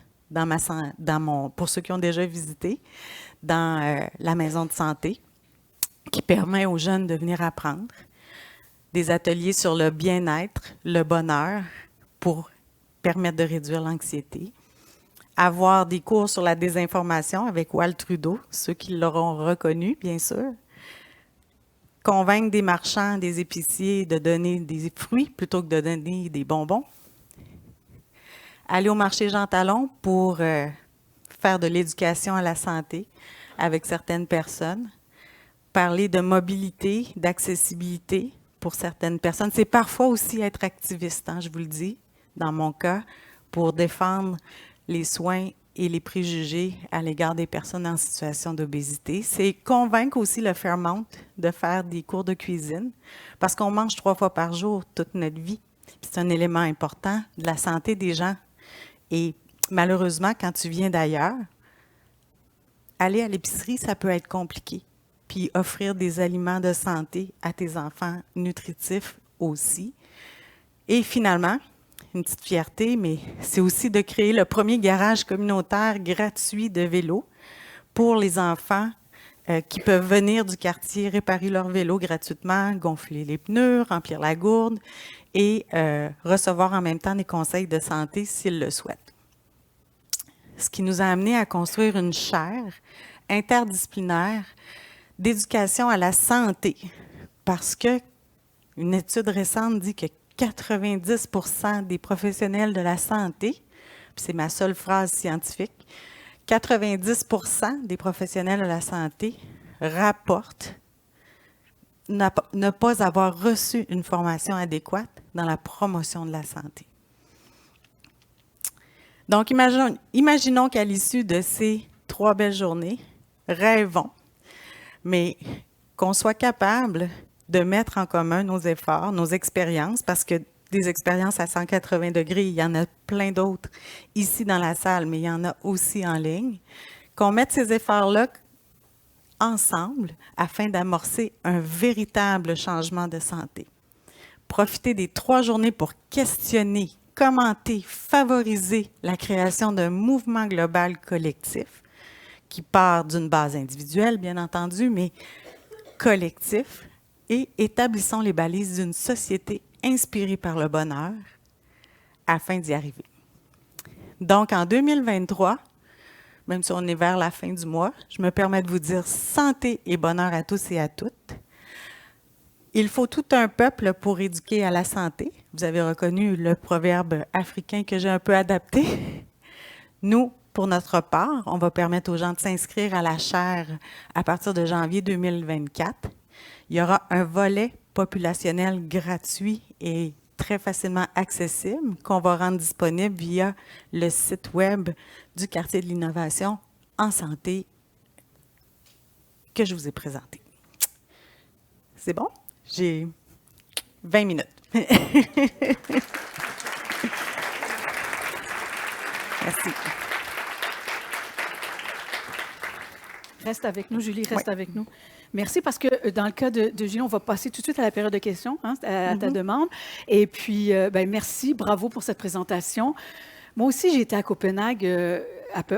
pour ceux qui ont déjà visité, dans la maison de santé, qui permet aux jeunes de venir apprendre. Des ateliers sur le bien-être, le bonheur, pour permettre de réduire l'anxiété. Avoir des cours sur la désinformation avec Wal Trudeau, ceux qui l'auront reconnu, bien sûr. Convaincre des marchands, des épiciers de donner des fruits plutôt que de donner des bonbons. Aller au marché Jean Talon pour faire de l'éducation à la santé avec certaines personnes. Parler de mobilité, d'accessibilité pour certaines personnes. C'est parfois aussi être activiste, je vous le dis, dans mon cas, pour défendre les soins et les préjugés à l'égard des personnes en situation d'obésité. C'est convaincre aussi le Fairmount de faire des cours de cuisine, parce qu'on mange 3 fois par jour toute notre vie. C'est un élément important de la santé des gens. Et malheureusement, quand tu viens d'ailleurs, aller à l'épicerie, ça peut être compliqué. Puis offrir des aliments de santé à tes enfants nutritifs aussi. Et finalement, une petite fierté, mais c'est aussi de créer le premier garage communautaire gratuit de vélo pour les enfants qui peuvent venir du quartier réparer leur vélo gratuitement, gonfler les pneus, remplir la gourde et recevoir en même temps des conseils de santé s'ils le souhaitent. Ce qui nous a amené à construire une chaire interdisciplinaire d'éducation à la santé, parce qu'une étude récente dit que 90% des professionnels de la santé, puis c'est ma seule phrase scientifique, 90% des professionnels de la santé rapportent ne pas avoir reçu une formation adéquate dans la promotion de la santé. Donc, imaginons qu'à l'issue de ces 3 belles journées, rêvons, mais qu'on soit capable de mettre en commun nos efforts, nos expériences, parce que des expériences à 180 degrés, il y en a plein d'autres ici dans la salle, mais il y en a aussi en ligne, qu'on mette ces efforts-là ensemble afin d'amorcer un véritable changement de santé. Profiter des 3 journées pour questionner, commenter, favoriser la création d'un mouvement global collectif qui part d'une base individuelle, bien entendu, mais collectif, et établissons les balises d'une société inspirée par le bonheur afin d'y arriver. Donc, en 2023, même si on est vers la fin du mois, je me permets de vous dire santé et bonheur à tous et à toutes. Il faut tout un peuple pour éduquer à la santé. Vous avez reconnu le proverbe africain que j'ai un peu adapté. Nous, pour notre part, on va permettre aux gens de s'inscrire à la chaire à partir de janvier 2024. Il y aura un volet populationnel gratuit et très facilement accessible qu'on va rendre disponible via le site web du Quartier de l'innovation en santé que je vous ai présenté. C'est bon? J'ai 20 minutes. Merci. Reste avec nous, Julie, reste avec nous. Merci, parce que dans le cas de Julie, on va passer tout de suite à la période de questions, hein, à ta demande. Et puis, merci, bravo pour cette présentation. Moi aussi, j'ai été à Copenhague.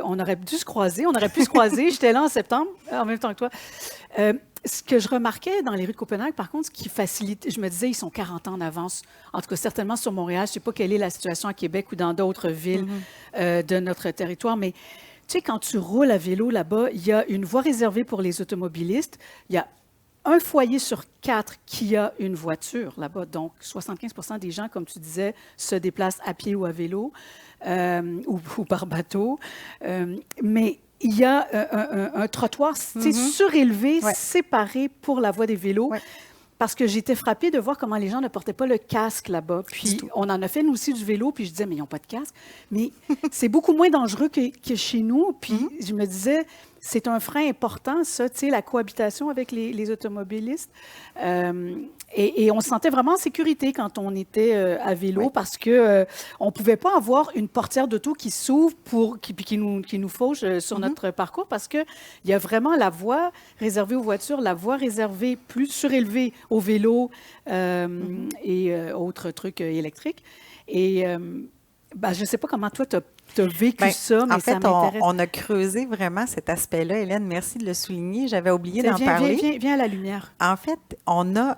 On aurait dû se croiser, on aurait pu se croiser. J'étais là en septembre, en même temps que toi. Ce que je remarquais dans les rues de Copenhague, par contre, ce qui facilite, je me disais, ils sont 40 ans en avance. En tout cas, certainement sur Montréal. Je ne sais pas quelle est la situation à Québec ou dans d'autres villes de notre territoire, mais tu sais, quand tu roules à vélo là-bas, il y a une voie réservée pour les automobilistes. Il y a un foyer sur 4 qui a une voiture là-bas. Donc, 75% des gens, comme tu disais, se déplacent à pied ou à vélo ou par bateau. Mais il y a un trottoir surélevé, séparé pour la voie des vélos. Ouais. Parce que j'étais frappée de voir comment les gens ne portaient pas le casque là-bas. Puis on en a fait, nous aussi, du vélo. Puis je disais, mais ils n'ont pas de casque. Mais c'est beaucoup moins dangereux que chez nous. Puis je me disais, c'est un frein important, ça, tu sais, la cohabitation avec les automobilistes. Et on se sentait vraiment en sécurité quand on était à vélo, parce que on ne pouvait pas avoir une portière d'auto qui s'ouvre qui nous fauche sur notre parcours, parce qu'il y a vraiment la voie réservée aux voitures, la voie réservée plus surélevée aux vélos et autres trucs électriques. Et je ne sais pas comment toi, tu as vécu ça, mais ça m'intéresse. On a creusé vraiment cet aspect-là. Hélène, merci de le souligner. J'avais oublié d'en parler. Viens à la lumière. En fait, on a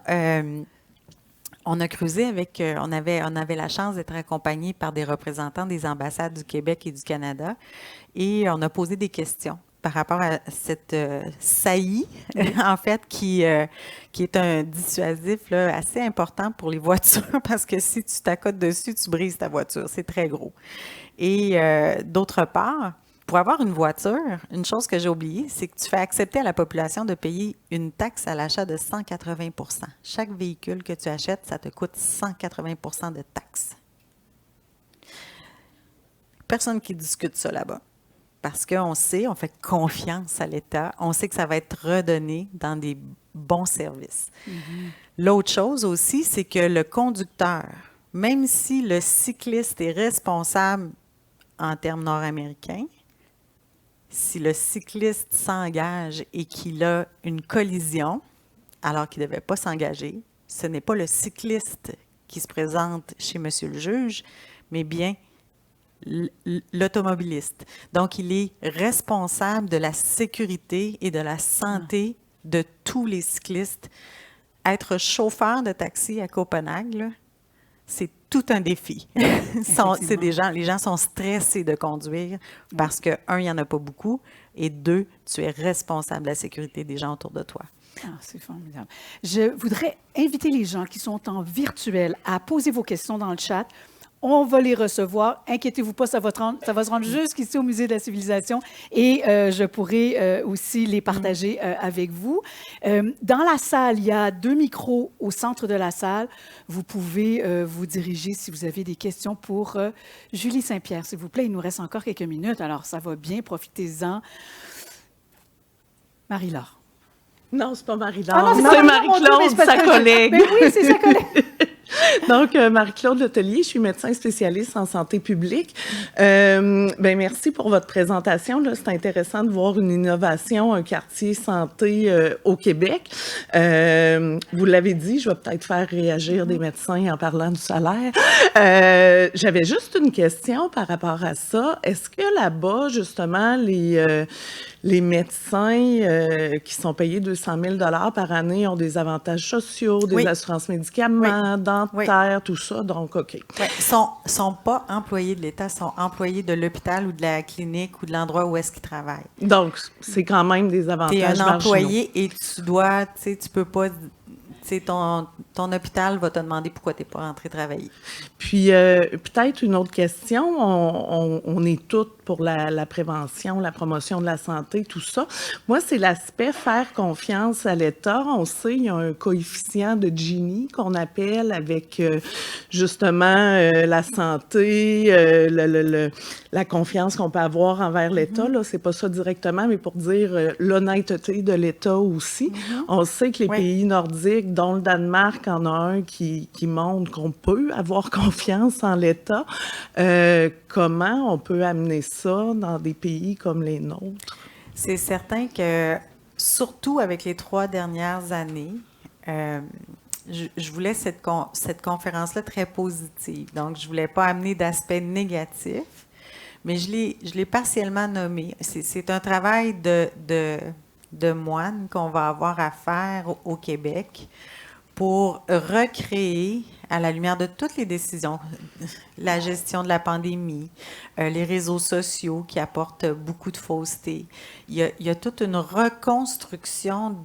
creusé avec... on avait la chance d'être accompagnés par des représentants des ambassades du Québec et du Canada, et on a posé des questions par rapport à cette saillie, en fait, qui est un dissuasif là, assez important pour les voitures, parce que si tu t'accotes dessus, tu brises ta voiture. C'est très gros. Et d'autre part, pour avoir une voiture, une chose que j'ai oubliée, c'est que tu fais accepter à la population de payer une taxe à l'achat de 180 %. Chaque véhicule que tu achètes, ça te coûte 180 % de taxes. Personne qui discute ça là-bas. Parce qu'on sait, on fait confiance à l'État, on sait que ça va être redonné dans des bons services. L'autre chose aussi, c'est que le conducteur, même si le cycliste est responsable en termes nord-américains, si le cycliste s'engage et qu'il a une collision, alors qu'il ne devait pas s'engager, ce n'est pas le cycliste qui se présente chez monsieur le juge, mais bien l'automobiliste. Donc, il est responsable de la sécurité et de la santé de tous les cyclistes. Être chauffeur de taxi à Copenhague, là, c'est tout un défi. Les gens sont stressés de conduire parce que, un, il n'y en a pas beaucoup, et deux, tu es responsable de la sécurité des gens autour de toi. Ah, c'est formidable. Je voudrais inviter les gens qui sont en virtuel à poser vos questions dans le chat. On va les recevoir. Inquiétez-vous pas, ça va se rendre jusqu'ici au Musée de la Civilisation, et je pourrai aussi les partager avec vous. Dans la salle, il y a 2 micros au centre de la salle. Vous pouvez vous diriger si vous avez des questions pour Julie Saint-Pierre, s'il vous plaît. Il nous reste encore quelques minutes, alors ça va bien, profitez-en. Marie-Laure. Non, c'est pas Marie-Laure. Ah non, c'est Marie-Claude, sa collègue. Mais oui, c'est sa collègue. Donc, Marie-Claude Letelier, je suis médecin spécialiste en santé publique. Merci pour votre présentation. Là, c'est intéressant de voir une innovation, un quartier santé au Québec. Vous l'avez dit, je vais peut-être faire réagir des médecins en parlant du salaire. J'avais juste une question par rapport à ça. Est-ce que là-bas, justement, les médecins qui sont payés 200 000 par année ont des avantages sociaux, des assurances médicaments, dentaires, tout ça. Donc, OK. Ouais. Sont pas employés de l'État, sont employés de l'hôpital ou de la clinique ou de l'endroit où est-ce qu'ils travaillent. Donc, c'est quand même des avantages marginaux. Tu es un marginaux. employé et tu dois, tu sais, tu peux pas... Ton hôpital va te demander pourquoi tu n'es pas rentré travailler. Puis, peut-être une autre question. On est toutes pour la prévention, la promotion de la santé, tout ça. Moi, c'est l'aspect faire confiance à l'État. On sait, il y a un coefficient de Gini qu'on appelle avec, justement, la santé, la confiance qu'on peut avoir envers l'État. Là, c'est pas ça directement, mais pour dire l'honnêteté de l'État aussi. On sait que les pays nordiques, dont le Danemark en a un qui montre qu'on peut avoir confiance en l'État. Comment on peut amener ça dans des pays comme les nôtres? C'est certain que, surtout avec les 3 dernières années, je voulais cette conférence-là très positive. Donc, je ne voulais pas amener d'aspect négatif, mais je l'ai partiellement nommé. C'est un travail de moine qu'on va avoir à faire au Québec pour recréer, à la lumière de toutes les décisions, la gestion de la pandémie, les réseaux sociaux qui apportent beaucoup de fausseté. Il y a toute une reconstruction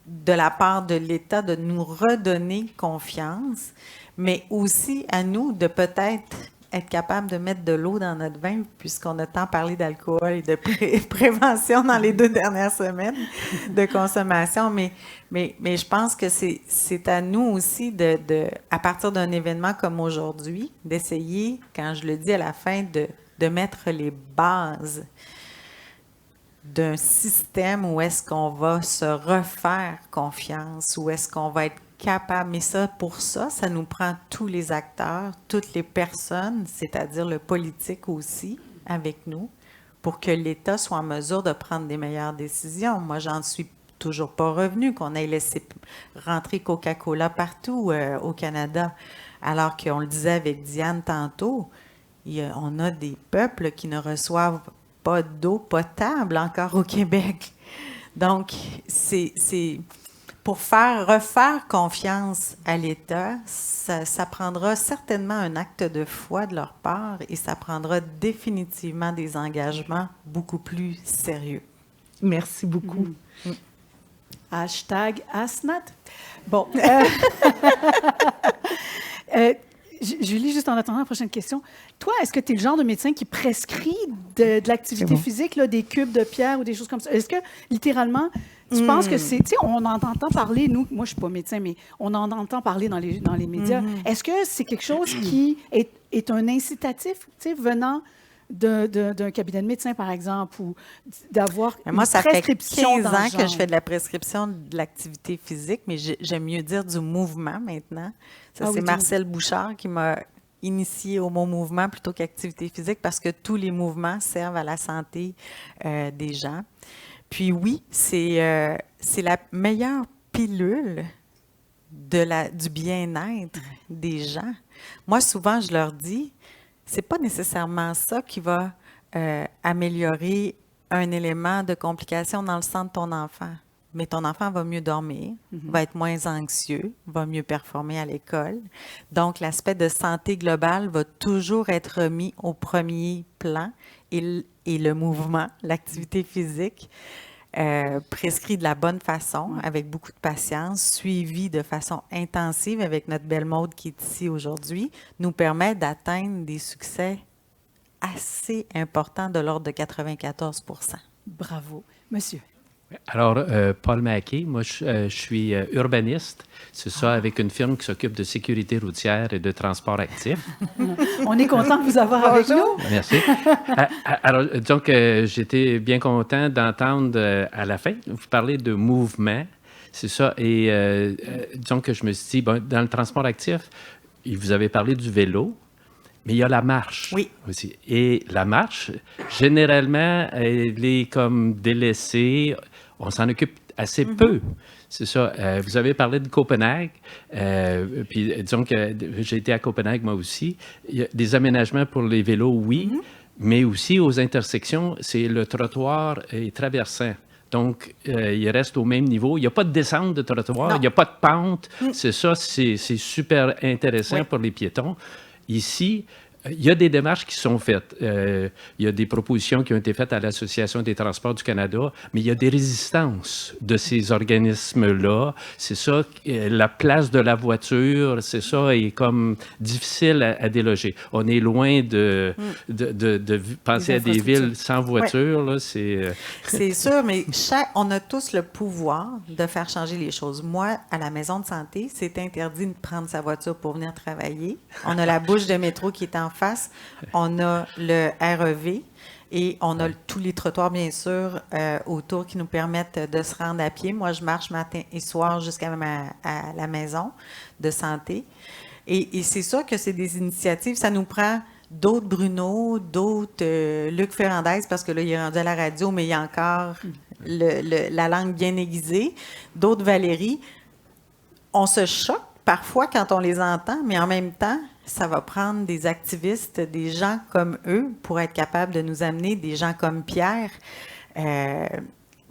de la part de l'État de nous redonner confiance, mais aussi à nous de peut-être être capable de mettre de l'eau dans notre vin, puisqu'on a tant parlé d'alcool et de prévention dans les 2 dernières semaines de consommation. Mais je pense que c'est à nous aussi, à partir d'un événement comme aujourd'hui, d'essayer, quand je le dis à la fin, de mettre les bases d'un système où est-ce qu'on va se refaire confiance, où est-ce qu'on va être capable. Mais ça, pour ça, ça nous prend tous les acteurs, toutes les personnes, c'est-à-dire le politique aussi, avec nous, pour que l'État soit en mesure de prendre des meilleures décisions. Moi, j'en suis toujours pas revenue qu'on ait laissé rentrer Coca-Cola partout au Canada, alors qu'on le disait avec Diane tantôt, on a des peuples qui ne reçoivent pas d'eau potable encore au Québec. Donc, c'est pour refaire confiance à l'État, ça prendra certainement un acte de foi de leur part et ça prendra définitivement des engagements beaucoup plus sérieux. Merci beaucoup. #ASNAT. Bon. Julie, juste en attendant la prochaine question. Toi, est-ce que tu es le genre de médecin qui prescrit de l'activité physique, là, des cubes de pierre ou des choses comme ça? Est-ce que, littéralement, tu penses que c'est... Tu sais, on en entend parler, nous, moi, je ne suis pas médecin, mais on en entend parler dans les médias. Est-ce que c'est quelque chose qui est un incitatif, tu sais, venant d'un cabinet de médecin, par exemple, ou d'avoir une prescription? Moi, ça fait 15 ans que je fais de la prescription de l'activité physique, mais j'aime mieux dire du mouvement maintenant. Ça, c'est Marcel Bouchard qui m'a initié au mot mouvement plutôt qu'activité physique parce que tous les mouvements servent à la santé des gens. Puis oui, c'est la meilleure pilule du bien-être des gens. Moi, souvent, je leur dis, c'est pas nécessairement ça qui va améliorer un élément de complication dans le sang de ton enfant. Mais ton enfant va mieux dormir, va être moins anxieux, va mieux performer à l'école. Donc, l'aspect de santé globale va toujours être remis au premier plan et le mouvement, l'activité physique, prescrit de la bonne façon, avec beaucoup de patience, suivi de façon intensive avec notre belle Maude qui est ici aujourd'hui, nous permet d'atteindre des succès assez importants de l'ordre de 94 %. Bravo. Monsieur. Alors, Paul Mackey, moi, je suis urbaniste. C'est ça, avec une firme qui s'occupe de sécurité routière et de transport actif. On est content de vous avoir avec nous. Merci. Alors, donc, j'étais bien content d'entendre à la fin, vous parlez de mouvement, c'est ça. Et donc, je me suis dit, bon, dans le transport actif, vous avez parlé du vélo, mais il y a la marche aussi. Et la marche, généralement, elle est comme délaissée. On s'en occupe assez peu. C'est ça. Vous avez parlé de Copenhague. Puis disons que j'ai été à Copenhague moi aussi. Il y a des aménagements pour les vélos, oui. Mais aussi aux intersections, c'est le trottoir est traversant. Donc, il reste au même niveau. Il n'y a pas de descente de trottoir, Non. il n'y a pas de pente. C'est ça, c'est super intéressant pour les piétons. Ici, il y a des démarches qui sont faites. Il y a des propositions qui ont été faites à l'Association des transports du Canada, mais il y a des résistances de ces organismes-là. C'est ça, la place de la voiture, c'est ça, est comme difficile à déloger. On est loin de penser à des villes sans voiture. Là, C'est sûr, mais on a tous le pouvoir de faire changer les choses. Moi, à la maison de santé, c'est interdit de prendre sa voiture pour venir travailler. On a la bouche de métro qui est en face, on a le REV et on a tous les trottoirs, bien sûr, autour qui nous permettent de se rendre à pied. Moi, je marche matin et soir jusqu'à à la maison de santé. Et c'est sûr que c'est des initiatives, ça nous prend d'autres Bruno, d'autres Luc Ferrandez, parce que là, il est rendu à la radio, mais il y a encore la langue bien aiguisée, d'autres Valérie. On se choque parfois quand on les entend, mais en même temps, ça va prendre des activistes, des gens comme eux, pour être capable de nous amener, des gens comme Pierre,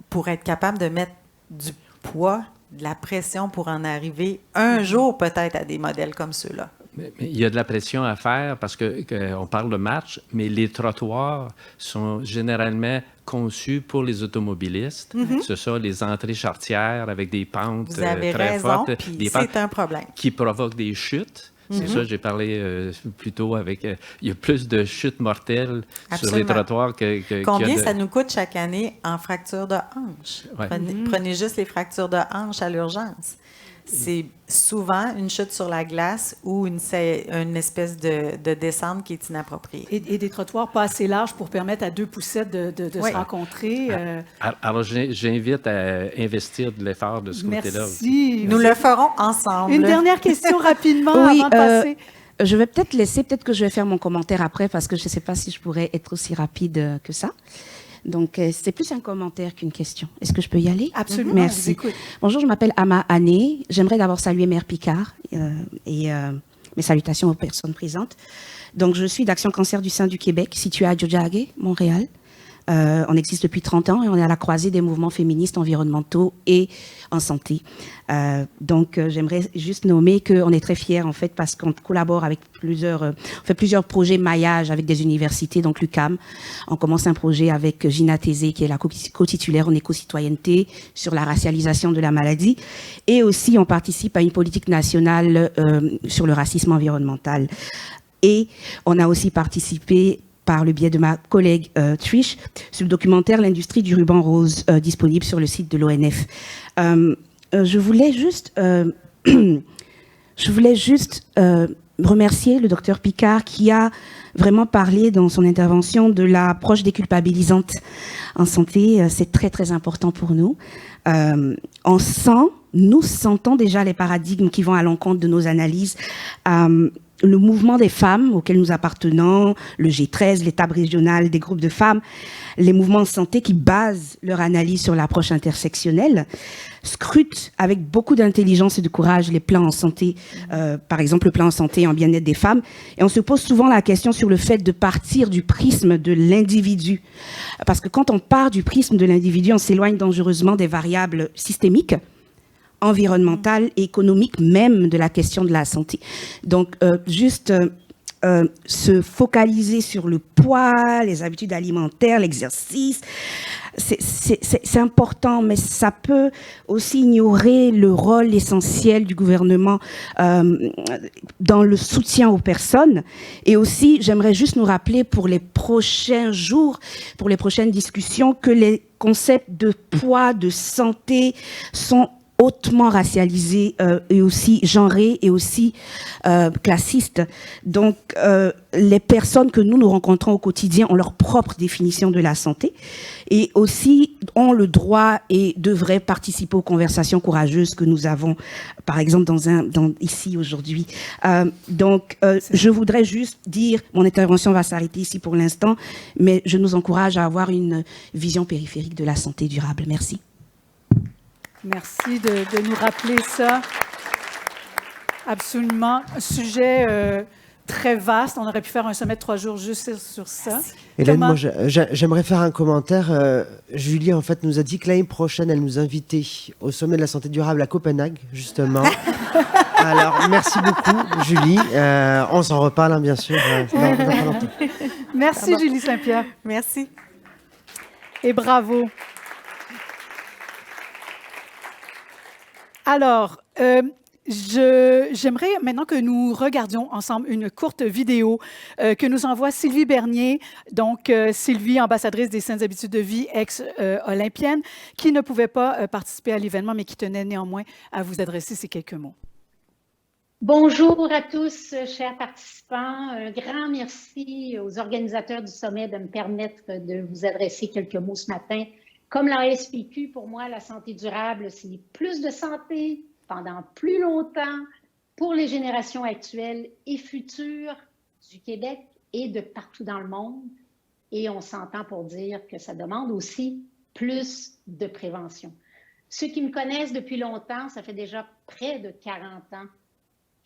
pour être capable de mettre du poids, de la pression pour en arriver un jour peut-être à des modèles comme ceux-là. Mais il y a de la pression à faire parce qu'on parle de marche, mais les trottoirs sont généralement conçus pour les automobilistes. C'est ça, les entrées charretières avec des pentes Vous avez très raison, fortes, puis des c'est un problème. qui provoquent des chutes. C'est ça, j'ai parlé plus tôt avec... il y a plus de chutes mortelles sur les trottoirs que Combien ça nous coûte chaque année en fractures de hanche? Ouais. Prenez juste les fractures de hanche à l'urgence. C'est souvent une chute sur la glace ou une espèce de descente qui est inappropriée. Et des trottoirs pas assez larges pour permettre à deux poussettes de se rencontrer. Alors, j'invite à investir de l'effort de ce côté-là. Merci. Nous le ferons ensemble. Une dernière question rapidement Oui, avant de passer. Je vais peut-être que je vais faire mon commentaire après parce que je ne sais pas si je pourrais être aussi rapide que ça. Donc, c'est plus un commentaire qu'une question. Est-ce que je peux y aller? Absolument. Merci. Bonjour, je m'appelle Ama Ané. J'aimerais d'abord saluer Mère Picard et mes salutations aux personnes présentes. Donc, je suis d'Action Cancer du Sein du Québec, située à Tiohtià:ke, Montréal. On existe depuis 30 ans et on est à la croisée des mouvements féministes, environnementaux et en santé. Donc, j'aimerais juste nommer qu'on est très fiers, en fait, parce qu'on collabore avec on fait plusieurs projets maillage avec des universités, donc l'UQAM. On commence un projet avec Gina Tézé, qui est la co-titulaire en éco-citoyenneté sur la racialisation de la maladie. Et aussi, on participe à une politique nationale sur le racisme environnemental. Et on a aussi participé par le biais de ma collègue Trish, sur le documentaire L'industrie du ruban rose, disponible sur le site de l'ONF. Je voulais juste remercier le docteur Picard qui a vraiment parlé dans son intervention de l'approche déculpabilisante en santé. C'est très, très important pour nous. Nous sentons déjà les paradigmes qui vont à l'encontre de nos analyses. Le mouvement des femmes auxquelles nous appartenons, le G13, l'étape régionale des groupes de femmes, les mouvements de santé qui basent leur analyse sur l'approche intersectionnelle, scrutent avec beaucoup d'intelligence et de courage les plans en santé, par exemple le plan en santé et en bien-être des femmes. Et on se pose souvent la question sur le fait de partir du prisme de l'individu. Parce que quand on part du prisme de l'individu, on s'éloigne dangereusement des variables systémiques, environnementale et économique même de la question de la santé. Donc, se focaliser sur le poids, les habitudes alimentaires, l'exercice, c'est important, mais ça peut aussi ignorer le rôle essentiel du gouvernement dans le soutien aux personnes. Et aussi, j'aimerais juste nous rappeler pour les prochains jours, pour les prochaines discussions, que les concepts de poids, de santé sont hautement racialisés et aussi genrés et aussi classistes. Donc, les personnes que nous rencontrons au quotidien ont leur propre définition de la santé et aussi ont le droit et devraient participer aux conversations courageuses que nous avons, par exemple, ici aujourd'hui. Je voudrais juste dire, mon intervention va s'arrêter ici pour l'instant, mais je nous encourage à avoir une vision périphérique de la santé durable. Merci. Merci de nous rappeler ça. Absolument. Un sujet très vaste. On aurait pu faire un sommet de 3 jours juste sur ça. Hélène, Thomas? moi, j'aimerais faire un commentaire. Julie, en fait, nous a dit que l'année prochaine, elle nous invitait au sommet de la santé durable à Copenhague, justement. Alors, merci beaucoup, Julie. On s'en reparle, hein, bien sûr. Dans pas longtemps. Merci, Julie Saint-Pierre. Merci. Et bravo. Alors, j'aimerais maintenant que nous regardions ensemble une courte vidéo que nous envoie Sylvie Bernier, donc Sylvie, ambassadrice des saines habitudes de vie, ex-olympienne, qui ne pouvait pas participer à l'événement, mais qui tenait néanmoins à vous adresser ces quelques mots. Bonjour à tous, chers participants. Un grand merci aux organisateurs du sommet de me permettre de vous adresser quelques mots ce matin. Comme la SPQ, pour moi, la santé durable, c'est plus de santé pendant plus longtemps pour les générations actuelles et futures du Québec et de partout dans le monde. Et on s'entend pour dire que ça demande aussi plus de prévention. Ceux qui me connaissent depuis longtemps, ça fait déjà près de 40 ans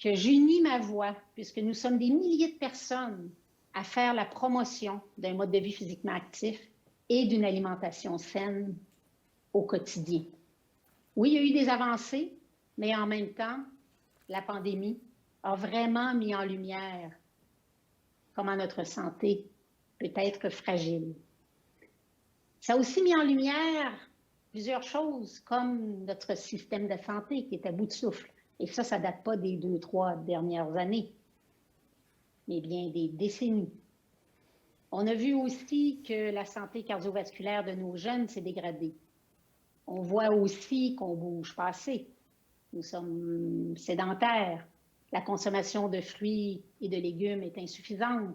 que j'unis ma voix, puisque nous sommes des milliers de personnes à faire la promotion d'un mode de vie physiquement actif et d'une alimentation saine au quotidien. Oui, il y a eu des avancées, mais en même temps, la pandémie a vraiment mis en lumière comment notre santé peut être fragile. Ça a aussi mis en lumière plusieurs choses, comme notre système de santé qui est à bout de souffle. Et ça ne date pas des 2-3 dernières années, mais bien des décennies. On a vu aussi que la santé cardiovasculaire de nos jeunes s'est dégradée. On voit aussi qu'on ne bouge pas assez. Nous sommes sédentaires. La consommation de fruits et de légumes est insuffisante.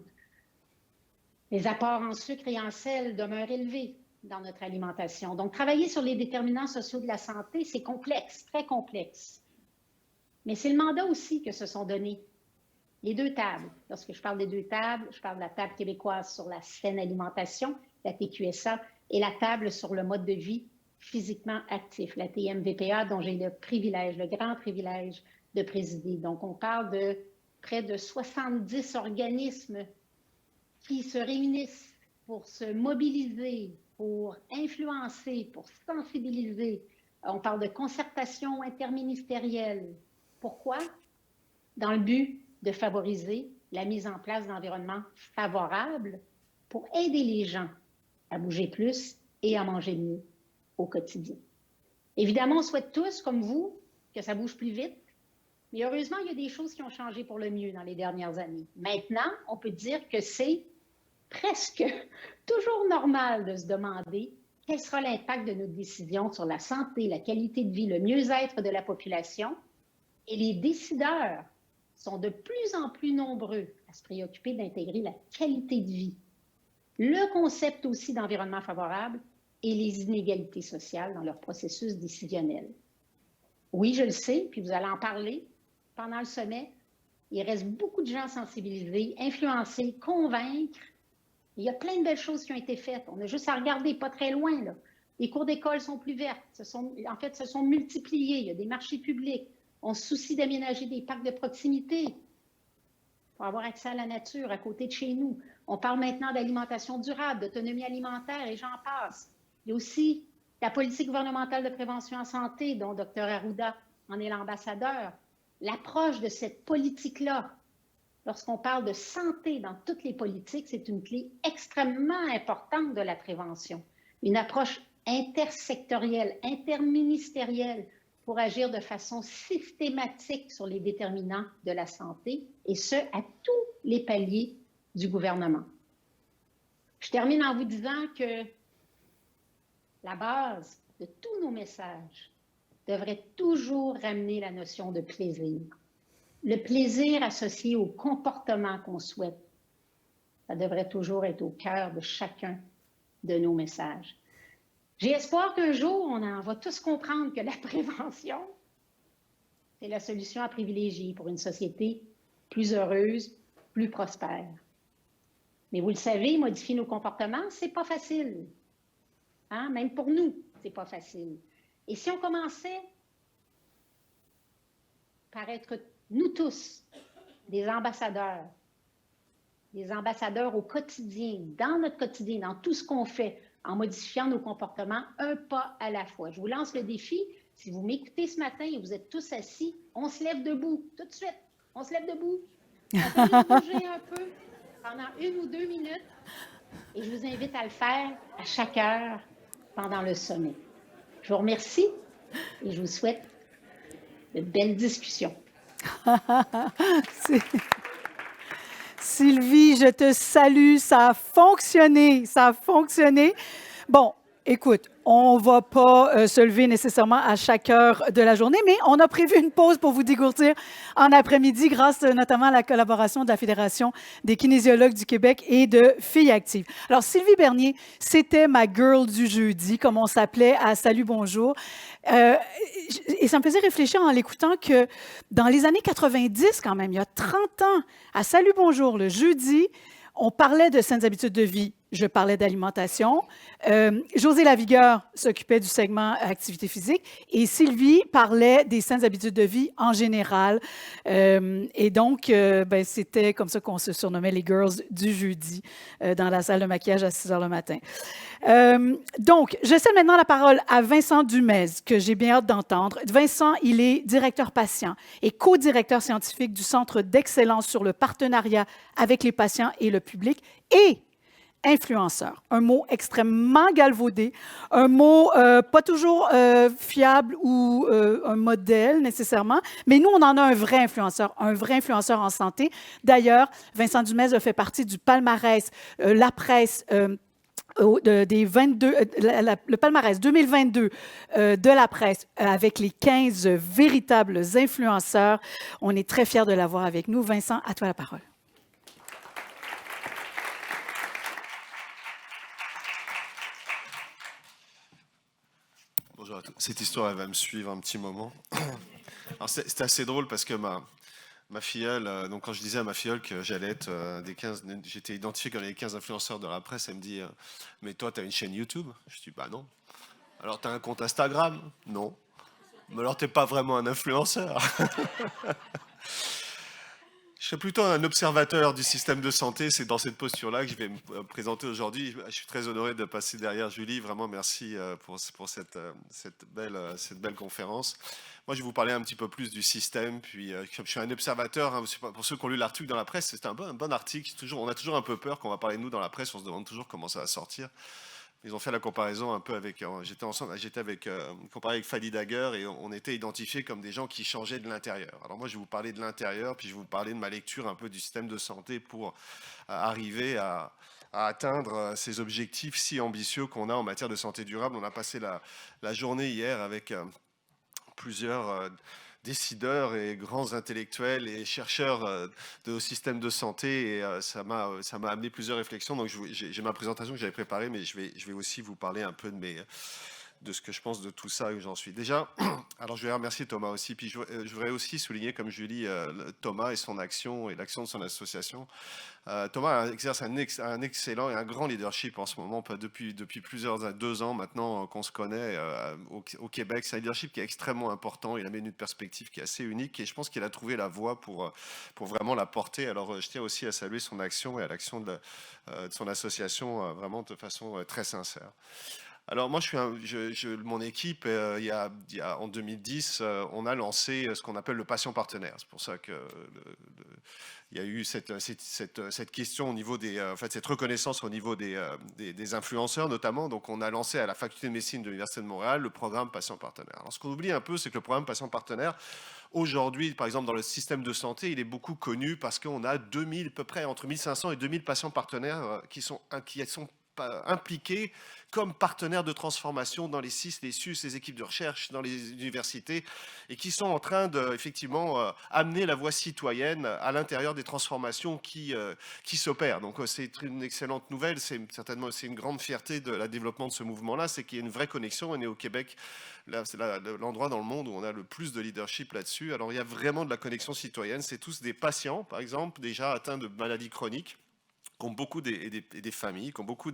Les apports en sucre et en sel demeurent élevés dans notre alimentation. Donc, travailler sur les déterminants sociaux de la santé, c'est complexe, très complexe. Mais c'est le mandat aussi que se sont donnés les 2 tables. Lorsque je parle des 2 tables, je parle de la table québécoise sur la saine alimentation, la TQSA, et la table sur le mode de vie physiquement actif, la TMVPA, dont j'ai le privilège, le grand privilège de présider. Donc, on parle de près de 70 organismes qui se réunissent pour se mobiliser, pour influencer, pour sensibiliser. On parle de concertation interministérielle. Pourquoi? Dans le but de favoriser la mise en place d'environnements favorables pour aider les gens à bouger plus et à manger mieux au quotidien. Évidemment, on souhaite tous, comme vous, que ça bouge plus vite, mais heureusement, il y a des choses qui ont changé pour le mieux dans les dernières années. Maintenant, on peut dire que c'est presque toujours normal de se demander quel sera l'impact de nos décisions sur la santé, la qualité de vie, le mieux-être de la population. Et les décideurs sont de plus en plus nombreux à se préoccuper d'intégrer la qualité de vie, le concept aussi d'environnement favorable et les inégalités sociales dans leur processus décisionnel. Oui, je le sais, puis vous allez en parler pendant le sommet. Il reste beaucoup de gens sensibilisés, influencés, convaincre. Il y a plein de belles choses qui ont été faites. On a juste à regarder, pas très loin, là. Les cours d'école sont plus vertes, se sont multipliés. Il y a des marchés publics. On se soucie d'aménager des parcs de proximité pour avoir accès à la nature à côté de chez nous. On parle maintenant d'alimentation durable, d'autonomie alimentaire et j'en passe. Il y a aussi la politique gouvernementale de prévention en santé, dont Dr Arruda en est l'ambassadeur. L'approche de cette politique-là, lorsqu'on parle de santé dans toutes les politiques, c'est une clé extrêmement importante de la prévention. Une approche intersectorielle, interministérielle, pour agir de façon systématique sur les déterminants de la santé, et ce, à tous les paliers du gouvernement. Je termine en vous disant que la base de tous nos messages devrait toujours ramener la notion de plaisir. Le plaisir associé au comportement qu'on souhaite, ça devrait toujours être au cœur de chacun de nos messages. J'ai espoir qu'un jour, on va tous comprendre que la prévention, c'est la solution à privilégier pour une société plus heureuse, plus prospère. Mais vous le savez, modifier nos comportements, c'est pas facile. Hein? Même pour nous, c'est pas facile. Et si on commençait par être, nous tous, des ambassadeurs des ambassadeurs au quotidien, dans notre quotidien, dans tout ce qu'on fait, en modifiant nos comportements un pas à la fois. Je vous lance le défi. Si vous m'écoutez ce matin et vous êtes tous assis, on se lève debout, tout de suite. On se lève debout. On peut juste bouger un peu pendant 1 ou 2 minutes. Et je vous invite à le faire à chaque heure pendant le sommet. Je vous remercie et je vous souhaite de belles discussions. Sylvie, je te salue. Ça a fonctionné. Ça a fonctionné. Bon, écoute, on ne va pas se lever nécessairement à chaque heure de la journée, mais on a prévu une pause pour vous dégourdir en après-midi grâce notamment à la collaboration de la Fédération des kinésiologues du Québec et de Filles actives. Alors, Sylvie Bernier, c'était ma girl du jeudi, comme on s'appelait à Salut Bonjour. Et ça me faisait réfléchir en l'écoutant que dans les années 90, quand même, il y a 30 ans, à Salut Bonjour, le jeudi, on parlait de saines habitudes de vie. Je parlais d'alimentation. José Lavigueur s'occupait du segment activité physique et Sylvie parlait des saines habitudes de vie en général. Et donc, c'était comme ça qu'on se surnommait les girls du jeudi dans la salle de maquillage à 6 heures le matin. Donc, je cède maintenant la parole à Vincent Dumez, que j'ai bien hâte d'entendre. Vincent, il est directeur patient et co-directeur scientifique du Centre d'excellence sur le partenariat avec les patients et le public et influenceur, un mot extrêmement galvaudé, un mot pas toujours fiable ou un modèle nécessairement, mais nous, on en a un vrai influenceur en santé. D'ailleurs, Vincent Dumez a fait partie du palmarès La Presse des 22, le palmarès 2022 de La Presse avec les 15 véritables influenceurs. On est très fiers de l'avoir avec nous. Vincent, à toi la parole. Bonjour à tous. Cette histoire, elle va me suivre un petit moment. Alors, c'est assez drôle parce que ma filleule, donc quand je disais à ma filleule que j'allais être j'étais identifié comme les 15 influenceurs de La Presse, elle me dit mais toi, tu as une chaîne YouTube? Je dis bah non. Alors, tu as un compte Instagram? Non. Mais alors, tu n'es pas vraiment un influenceur. Je suis plutôt un observateur du système de santé. C'est dans cette posture-là que je vais me présenter aujourd'hui. Je suis très honoré de passer derrière Julie. Vraiment, merci pour cette belle conférence. Moi, je vais vous parler un petit peu plus du système. Puis, comme je suis un observateur, hein, pour ceux qui ont lu l'article dans la presse, c'était un bon article. On a toujours un peu peur quand on va parler de nous dans la presse. On se demande toujours comment ça va sortir. Ils ont fait la comparaison un peu avec, comparé avec Fadi Daguerre et on était identifiés comme des gens qui changeaient de l'intérieur. Alors moi, je vais vous parler de l'intérieur, puis je vais vous parler de ma lecture un peu du système de santé pour arriver à atteindre ces objectifs si ambitieux qu'on a en matière de santé durable. On a passé la journée hier avec plusieurs décideurs et grands intellectuels et chercheurs de système de santé et ça m'a amené plusieurs réflexions. Donc j'ai ma présentation que j'avais préparée, mais je vais aussi vous parler un peu de ce que je pense de tout ça et où j'en suis. Déjà, alors je vais remercier Thomas aussi, puis je voudrais aussi souligner, comme Julie, Thomas et son action et l'action de son association. Thomas exerce un excellent et un grand leadership en ce moment, depuis 2 ans maintenant qu'on se connaît au Québec. C'est un leadership qui est extrêmement important, il amène une perspective qui est assez unique et je pense qu'il a trouvé la voie pour vraiment la porter. Alors je tiens aussi à saluer son action et à l'action de son association vraiment de façon très sincère. Alors moi, mon équipe, en 2010, on a lancé ce qu'on appelle le patient partenaire. C'est pour ça que il y a eu cette question au niveau cette reconnaissance au niveau des influenceurs notamment. Donc on a lancé à la faculté de médecine de l'Université de Montréal le programme patient partenaire. Alors ce qu'on oublie un peu, c'est que le programme patient partenaire, aujourd'hui, par exemple dans le système de santé, il est beaucoup connu parce qu'on a à peu près entre 1500 et 2000 patients partenaires qui sont impliqués comme partenaires de transformation dans les CIS, les SUS, les équipes de recherche, dans les universités, et qui sont en train de, effectivement, amener la voix citoyenne à l'intérieur des transformations qui s'opèrent. Donc c'est une excellente nouvelle, c'est une grande fierté de la développement de ce mouvement-là, c'est qu'il y a une vraie connexion. On est au Québec, c'est l'endroit dans le monde où on a le plus de leadership là-dessus. Alors il y a vraiment de la connexion citoyenne, c'est tous des patients, par exemple, déjà atteints de maladies chroniques, qui ont beaucoup des familles, qui ont beaucoup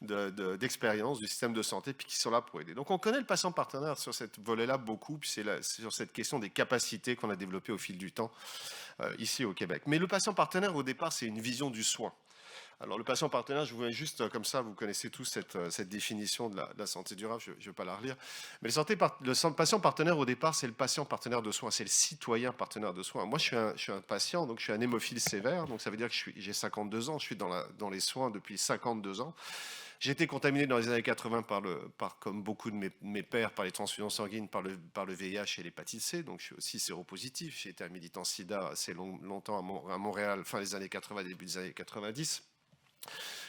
d'expérience du système de santé, puis qui sont là pour aider. Donc on connaît le patient partenaire sur cette volet-là beaucoup, puis c'est sur cette question des capacités qu'on a développées au fil du temps ici au Québec. Mais le patient partenaire, au départ, c'est une vision du soin. Alors le patient partenaire, je vous mets juste comme ça, vous connaissez tous cette définition de la santé durable, je ne vais pas la relire. Mais le patient partenaire au départ, c'est le patient partenaire de soins, c'est le citoyen partenaire de soins. Moi je suis un patient, donc je suis un hémophile sévère, donc ça veut dire que j'ai 52 ans, je suis dans les soins depuis 52 ans. J'ai été contaminé dans les années 80 comme beaucoup de mes pairs, par les transfusions sanguines, par le VIH et l'hépatite C, donc je suis aussi séropositif. J'ai été un militant SIDA assez longtemps à Montréal, fin des années 80, début des années 90.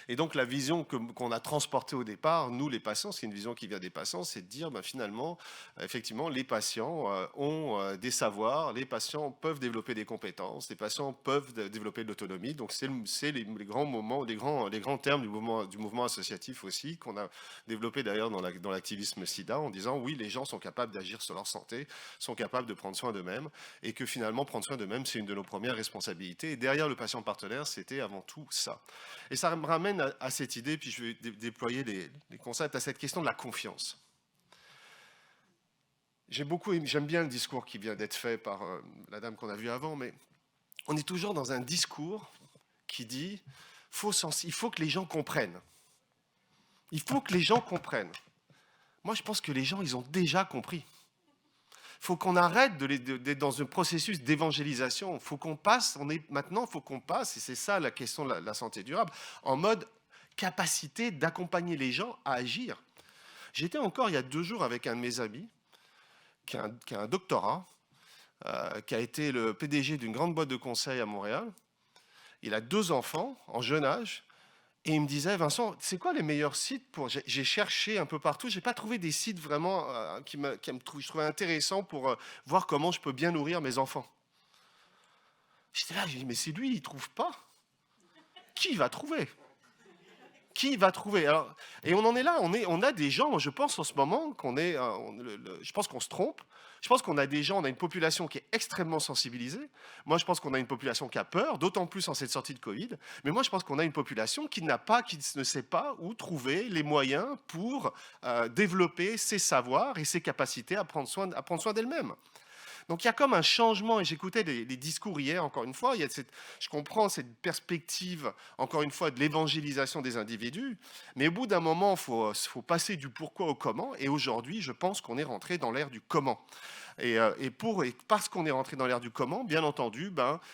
Et donc la vision qu'on a transportée au départ, nous les patients, c'est une vision qui vient des patients, c'est de dire finalement, effectivement, les patients ont des savoirs, les patients peuvent développer des compétences, les patients peuvent développer de l'autonomie. Donc c'est les grands moments, les grands termes du mouvement associatif aussi, qu'on a développé d'ailleurs dans l'activisme SIDA, en disant oui, les gens sont capables d'agir sur leur santé, sont capables de prendre soin d'eux-mêmes, et que finalement prendre soin d'eux-mêmes, c'est une de nos premières responsabilités. Et derrière le patient partenaire, c'était avant tout ça. Et ça me ramène à cette idée, puis je vais déployer les concepts, à cette question de la confiance. J'aime bien le discours qui vient d'être fait par la dame qu'on a vue avant, mais on est toujours dans un discours qui dit il faut que les gens comprennent. Il faut que les gens comprennent. Moi, je pense que les gens, ils ont déjà compris. Il faut qu'on arrête d'être dans un processus d'évangélisation. Il faut qu'on passe, et c'est ça la question de la santé durable, en mode capacité d'accompagner les gens à agir. J'étais encore il y a 2 jours avec un de mes amis qui a un doctorat, qui a été le PDG d'une grande boîte de conseil à Montréal. Il a 2 enfants en jeune âge. Et il me disait, Vincent, c'est quoi les meilleurs sites pour... J'ai cherché un peu partout, je n'ai pas trouvé des sites vraiment je trouvais intéressants pour voir comment je peux bien nourrir mes enfants. J'étais là, j'ai dit, mais c'est lui, il ne trouve pas. Qui va trouver? Qui va trouver? Alors, et on en est là, on a des gens, je pense en ce moment, je pense qu'on se trompe. Je pense qu'on a des gens, on a une population qui est extrêmement sensibilisée. Moi, je pense qu'on a une population qui a peur, d'autant plus en cette sortie de Covid. Mais moi, je pense qu'on a une population qui ne sait pas où trouver les moyens pour développer ses savoirs et ses capacités à prendre soin d'elle-même. Donc il y a comme un changement, et j'écoutais les discours hier, encore une fois, je comprends cette perspective, encore une fois, de l'évangélisation des individus, mais au bout d'un moment, il faut passer du pourquoi au comment, et aujourd'hui, je pense qu'on est rentré dans l'ère du comment. Et parce qu'on est rentré dans l'ère du comment, bien entendu,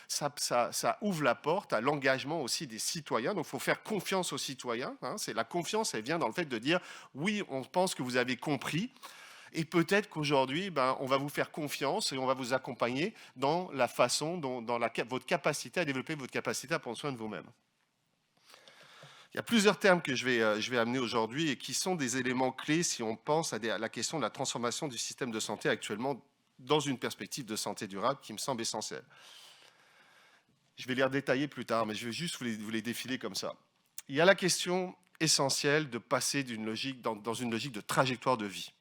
ça ouvre la porte à l'engagement aussi des citoyens. Donc il faut faire confiance aux citoyens. La confiance, elle vient dans le fait de dire, oui, on pense que vous avez compris, et peut-être qu'aujourd'hui, on va vous faire confiance et on va vous accompagner dans la façon, votre capacité à développer votre capacité à prendre soin de vous-même. Il y a plusieurs termes que je vais amener aujourd'hui et qui sont des éléments clés si on pense à la question de la transformation du système de santé actuellement dans une perspective de santé durable qui me semble essentielle. Je vais les redétailler plus tard, mais je vais juste vous les défiler comme ça. Il y a la question essentielle de passer dans une logique de trajectoire de vie.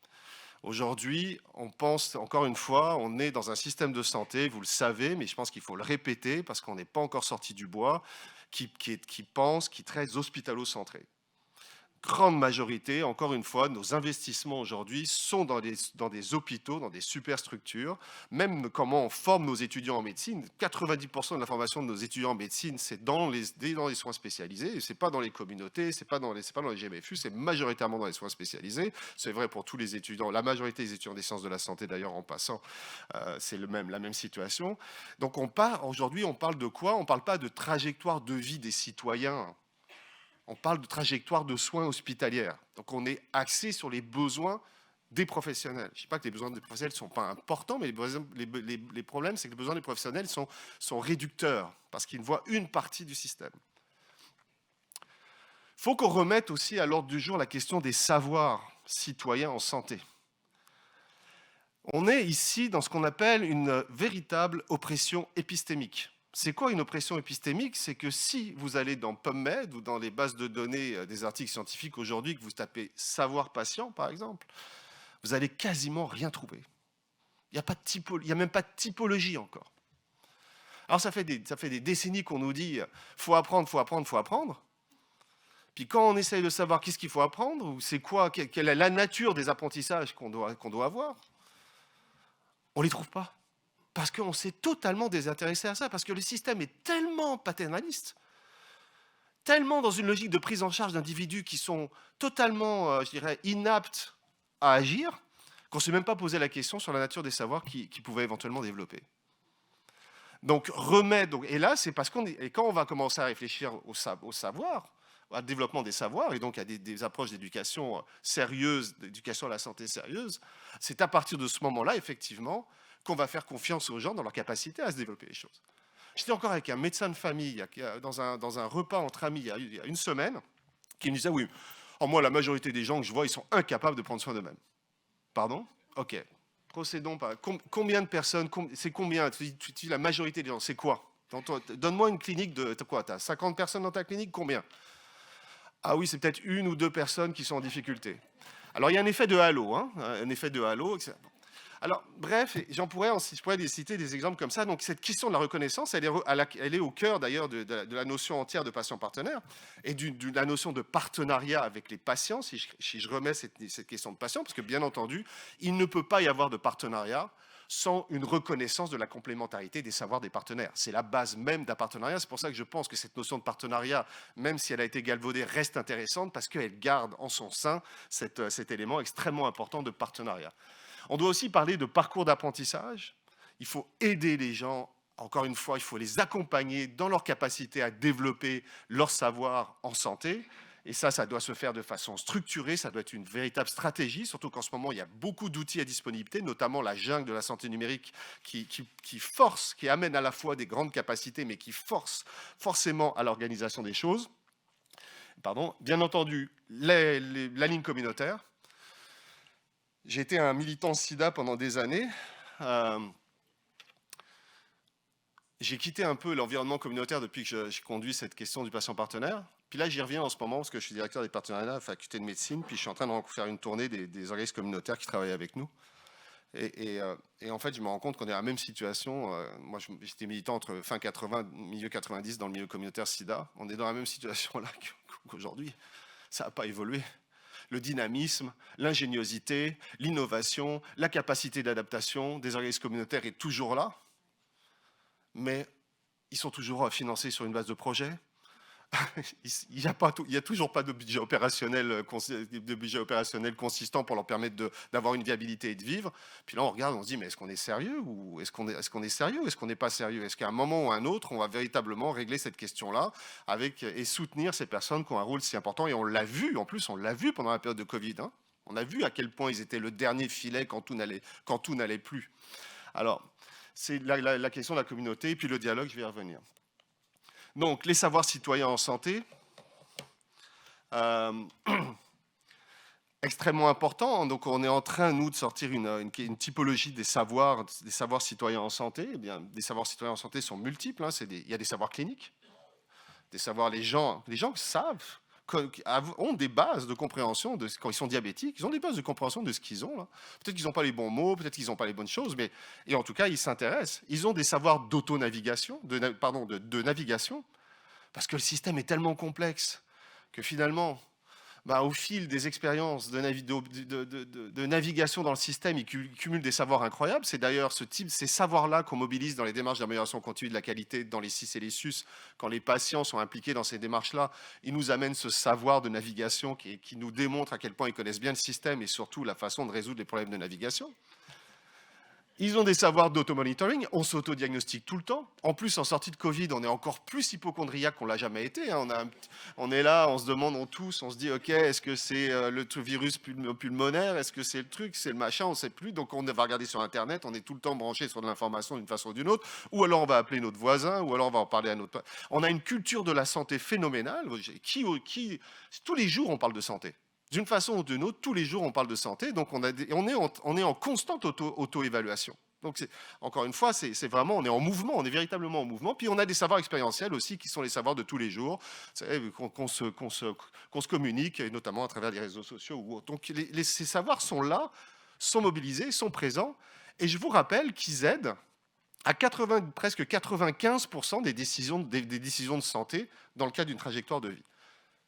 Aujourd'hui, on pense, encore une fois, on est dans un système de santé, vous le savez, mais je pense qu'il faut le répéter parce qu'on n'est pas encore sorti du bois, qui pense, qui est très hospitalo-centré. Grande majorité, encore une fois, nos investissements aujourd'hui sont dans des hôpitaux, dans des superstructures. Même comment on forme nos étudiants en médecine, 90% de la formation de nos étudiants en médecine, c'est dans les soins spécialisés. Ce n'est pas dans les communautés, ce n'est pas dans les GMFU, c'est majoritairement dans les soins spécialisés. C'est vrai pour tous les étudiants, la majorité des étudiants des sciences de la santé d'ailleurs en passant, c'est la même situation. Donc aujourd'hui, on parle de quoi? On ne parle pas de trajectoire de vie des citoyens. On parle de trajectoire de soins hospitalières. Donc on est axé sur les besoins des professionnels. Je ne dis pas que les besoins des professionnels ne sont pas importants, mais les problèmes, c'est que les besoins des professionnels sont réducteurs, parce qu'ils voient une partie du système. Il faut qu'on remette aussi à l'ordre du jour la question des savoirs citoyens en santé. On est ici dans ce qu'on appelle une véritable oppression épistémique. C'est quoi une oppression épistémique? C'est que si vous allez dans PubMed ou dans les bases de données des articles scientifiques aujourd'hui, que vous tapez « savoir patient » par exemple, vous allez quasiment rien trouver. Il n'y a même pas de typologie encore. Alors ça fait des décennies qu'on nous dit « faut apprendre, faut apprendre, faut apprendre ». Puis quand on essaye de savoir qu'est-ce qu'il faut apprendre, ou c'est quoi, quelle est la nature des apprentissages qu'on doit avoir, on ne les trouve pas. Parce qu'on s'est totalement désintéressé à ça, parce que le système est tellement paternaliste, tellement dans une logique de prise en charge d'individus qui sont totalement, je dirais, inaptes à agir, qu'on ne s'est même pas posé la question sur la nature des savoirs qu'ils pouvaient éventuellement développer. Donc, et là, c'est parce et quand on va commencer à réfléchir au savoir, au développement des savoirs, et donc à des approches d'éducation sérieuse, d'éducation à la santé sérieuse, c'est à partir de ce moment-là, effectivement, qu'on va faire confiance aux gens dans leur capacité à se développer les choses. J'étais encore avec un médecin de famille dans un repas entre amis il y a une semaine, qui me disait « Oui, moi, la majorité des gens que je vois, ils sont incapables de prendre soin d'eux-mêmes. » Pardon? Ok. Procédons par... Combien de personnes, c'est combien? Tu dis la majorité des gens, c'est quoi? Donne-moi une clinique de quoi? Tu as 50 personnes dans ta clinique? Combien? Ah oui, c'est peut-être 1 ou 2 personnes qui sont en difficulté. Alors, il y a un effet de halo, hein, un effet de halo, etc. Alors, bref, je pourrais citer des exemples comme ça. Donc, cette question de la reconnaissance, elle est au cœur d'ailleurs de la notion entière de patient partenaire et de la notion de partenariat avec les patients, si je remets cette question de patient, parce que bien entendu, il ne peut pas y avoir de partenariat sans une reconnaissance de la complémentarité des savoirs des partenaires. C'est la base même d'un partenariat. C'est pour ça que je pense que cette notion de partenariat, même si elle a été galvaudée, reste intéressante parce qu'elle garde en son sein cet élément extrêmement important de partenariat. On doit aussi parler de parcours d'apprentissage. Il faut aider les gens. Encore une fois, il faut les accompagner dans leur capacité à développer leur savoir en santé. Et ça doit se faire de façon structurée, ça doit être une véritable stratégie, surtout qu'en ce moment, il y a beaucoup d'outils à disponibilité, notamment la jungle de la santé numérique qui amène à la fois des grandes capacités, mais qui force forcément à l'organisation des choses. Pardon. Bien entendu, la ligne communautaire. J'ai été un militant SIDA pendant des années. J'ai quitté un peu l'environnement communautaire depuis que j'ai conduit cette question du patient partenaire. Puis là, j'y reviens en ce moment parce que je suis directeur des partenariats à la faculté de médecine. Puis je suis en train de faire une tournée des organismes communautaires qui travaillent avec nous. Et en fait, je me rends compte qu'on est dans la même situation. Moi, j'étais militant entre fin 80, milieu 90 dans le milieu communautaire SIDA. On est dans la même situation là qu'aujourd'hui. Ça n'a pas évolué. Le dynamisme, l'ingéniosité, l'innovation, la capacité d'adaptation des organismes communautaires est toujours là. Mais ils sont toujours financés sur une base de projet. Il n'y a toujours pas de budget opérationnel consistant pour leur permettre d'avoir une viabilité et de vivre. Puis là, on regarde, on se dit, mais est-ce qu'on est sérieux ou est-ce qu'on est sérieux ou est-ce qu'on n'est pas sérieux? Est-ce qu'à un moment ou à un autre, on va véritablement régler cette question-là et soutenir ces personnes qui ont un rôle si important? Et on l'a vu, en plus, on l'a vu pendant la période de Covid. Hein. On a vu à quel point ils étaient le dernier filet quand tout n'allait plus. Alors, c'est la question de la communauté, et puis le dialogue, je vais y revenir. Donc, les savoirs citoyens en santé, extrêmement important. Donc, on est en train, nous, de sortir une typologie des savoirs citoyens en santé. Eh bien, des savoirs citoyens en santé sont multiples. Hein. Il y a des savoirs cliniques, des savoirs, les gens savent, ont des bases de compréhension quand ils sont diabétiques, ils ont des bases de compréhension de ce qu'ils ont. Peut-être qu'ils n'ont pas les bons mots, peut-être qu'ils n'ont pas les bonnes choses, et en tout cas, ils s'intéressent. Ils ont des savoirs d'auto-navigation, de navigation, parce que le système est tellement complexe que finalement, au fil des expériences de navigation dans le système, ils cumulent des savoirs incroyables. C'est d'ailleurs ces savoirs-là qu'on mobilise dans les démarches d'amélioration continue de la qualité dans les CIS et les SUS. Quand les patients sont impliqués dans ces démarches-là, ils nous amènent ce savoir de navigation qui nous démontre à quel point ils connaissent bien le système et surtout la façon de résoudre les problèmes de navigation. Ils ont des savoirs d'auto-monitoring, on s'auto-diagnostique tout le temps. En plus, en sortie de Covid, on est encore plus hypochondriaque qu'on ne l'a jamais été. Hein. On est là, on se demande, on se dit, ok, est-ce que c'est le virus pulmonaire? Est-ce que c'est le truc? C'est le machin? On ne sait plus. Donc, on va regarder sur Internet, on est tout le temps branché sur de l'information d'une façon ou d'une autre. Ou alors, on va appeler notre voisin, ou alors, on va en parler à notre... On a une culture de la santé phénoménale. Tous les jours, on parle de santé. D'une façon ou d'une autre, tous les jours, on parle de santé, donc on est en constante auto-évaluation. Donc, encore une fois, c'est vraiment, on est en mouvement, on est véritablement en mouvement. Puis, on a des savoirs expérientiels aussi, qui sont les savoirs de tous les jours, qu'on se communique, et notamment à travers les réseaux sociaux ou autres. Donc, ces savoirs sont là, sont mobilisés, sont présents, et je vous rappelle qu'ils aident à presque 95% des décisions de santé dans le cadre d'une trajectoire de vie.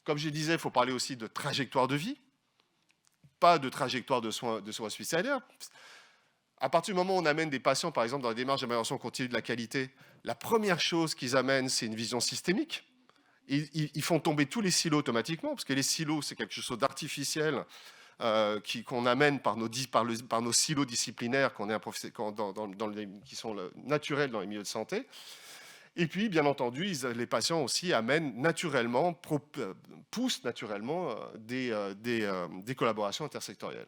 Comme je disais, il faut parler aussi de trajectoire de vie, pas de trajectoire de soins suicidaires. À partir du moment où on amène des patients, par exemple, dans les démarches d'amélioration continue de la qualité, la première chose qu'ils amènent, c'est une vision systémique. Ils font tomber tous les silos automatiquement, parce que les silos, c'est quelque chose d'artificiel qu'on amène par nos silos disciplinaires qui sont naturels dans les milieux de santé. Et puis, bien entendu, les patients aussi amènent naturellement, poussent naturellement des collaborations intersectorielles.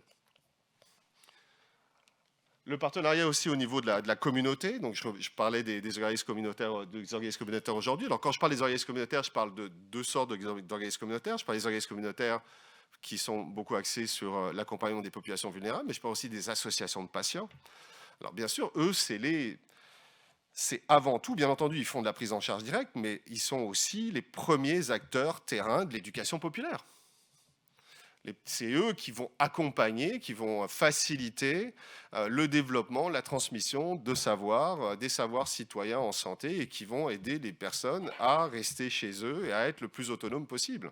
Le partenariat aussi au niveau de la communauté. Donc, je parlais des organismes communautaires aujourd'hui. Alors, quand je parle des organismes communautaires, je parle de deux sortes d'organismes communautaires. Je parle des organismes communautaires qui sont beaucoup axés sur l'accompagnement des populations vulnérables, mais je parle aussi des associations de patients. Alors, bien sûr, eux, c'est avant tout, bien entendu, ils font de la prise en charge directe, mais ils sont aussi les premiers acteurs terrain de l'éducation populaire. C'est eux qui vont accompagner, qui vont faciliter le développement, la transmission de savoirs, des savoirs citoyens en santé et qui vont aider les personnes à rester chez eux et à être le plus autonome possible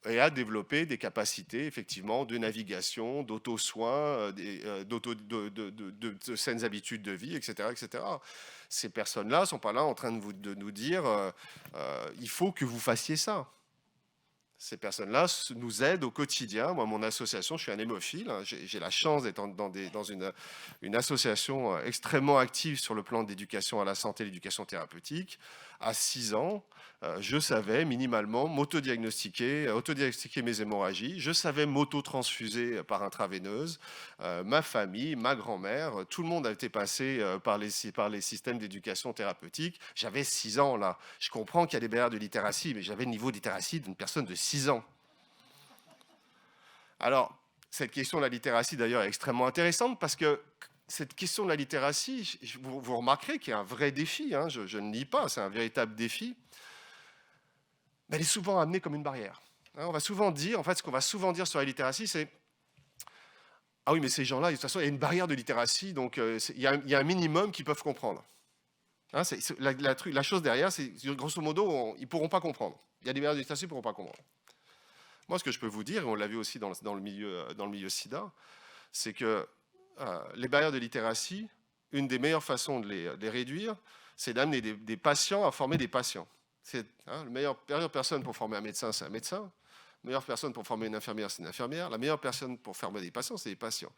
et à développer des capacités effectivement de navigation, d'auto-soin, de saines habitudes de vie, etc., etc. Ces personnes-là ne sont pas là en train de nous dire il faut que vous fassiez ça. Ces personnes-là nous aident au quotidien. Moi, mon association, je suis un hémophile. J'ai la chance d'être dans une association extrêmement active sur le plan d'éducation à la santé et l'éducation thérapeutique. À 6 ans, je savais minimalement m'autodiagnostiquer mes hémorragies. Je savais m'auto-transfuser par intraveineuse. Ma famille, ma grand-mère, tout le monde a été passé par les systèmes d'éducation thérapeutique. J'avais 6 ans là. Je comprends qu'il y a des barrières de littératie, mais j'avais le niveau de littératie d'une personne de 6 ans. Alors, cette question de la littératie d'ailleurs est extrêmement intéressante parce que cette question de la littératie, vous remarquerez qu'il y a un vrai défi, hein, je ne nie pas, c'est un véritable défi, mais elle est souvent amenée comme une barrière. Hein, on va souvent dire, en fait, ce qu'on va souvent dire sur la littératie, c'est « Ah oui, mais ces gens-là, de toute façon, il y a une barrière de littératie, donc il y a un minimum qu'ils peuvent comprendre. Hein, » la chose derrière, c'est grosso modo, ils ne pourront pas comprendre. Il y a des barrières de littératie, ils ne pourront pas comprendre. Moi, ce que je peux vous dire, et on l'a vu aussi dans le milieu SIDA, c'est que les barrières de littératie, une des meilleures façons de les réduire, c'est d'amener des patients à former des patients. La meilleure personne pour former un médecin, c'est un médecin. La meilleure personne pour former une infirmière, c'est une infirmière. La meilleure personne pour former des patients, c'est des patients.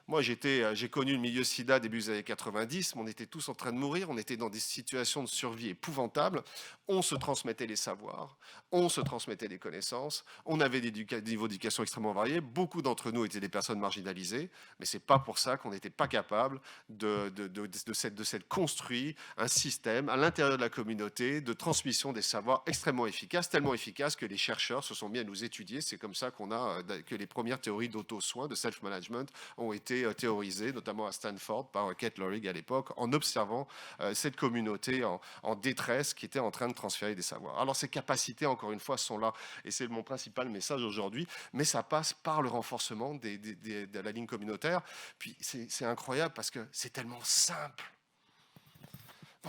Moi, j'ai connu le milieu SIDA début des années 90. On était tous en train de mourir. On était dans des situations de survie épouvantables. On se transmettait les savoirs. On se transmettait des connaissances. On avait des niveaux d'éducation extrêmement variés. Beaucoup d'entre nous étaient des personnes marginalisées. Mais ce n'est pas pour ça qu'on n'était pas capable de s'être construit un système à l'intérieur de la communauté de transmission des savoirs extrêmement efficace, tellement efficace que les chercheurs se sont mis à nous étudier. C'est comme ça que les premières théories d'auto-soin, de self-management, ont été théorisées, notamment à Stanford, par Kate Lorig à l'époque, en observant cette communauté en détresse qui était en train de transférer des savoirs. Alors ces capacités, encore une fois, sont là, et c'est mon principal message aujourd'hui, mais ça passe par le renforcement de la ligne communautaire. Puis c'est incroyable parce que c'est tellement simple.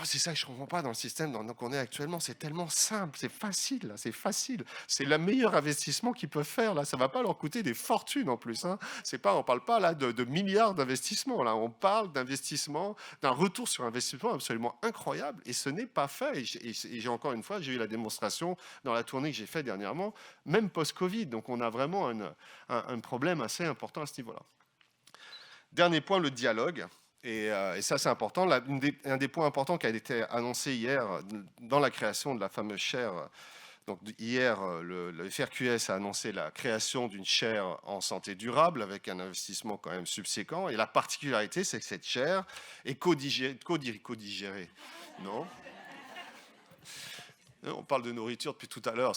C'est ça que je ne comprends pas dans le système qu'on est actuellement. C'est tellement simple, c'est facile, c'est facile. C'est le meilleur investissement qu'ils peuvent faire. Là. Ça ne va pas leur coûter des fortunes en plus. Hein. On ne parle pas là de milliards d'investissements. Là. On parle d'investissement, d'un retour sur investissement absolument incroyable. Et ce n'est pas fait. Et j'ai encore une fois, j'ai eu la démonstration dans la tournée que j'ai faite dernièrement, même post-Covid. Donc on a vraiment un problème assez important à ce niveau-là. Dernier point, le dialogue. Et ça, c'est important. Un des points importants qui a été annoncé hier dans la création de la fameuse chaire. Donc hier, le FRQS a annoncé la création d'une chaire en santé durable avec un investissement quand même subséquent. Et la particularité, c'est que cette chaire est co-digérée. Non ? On parle de nourriture depuis tout à l'heure.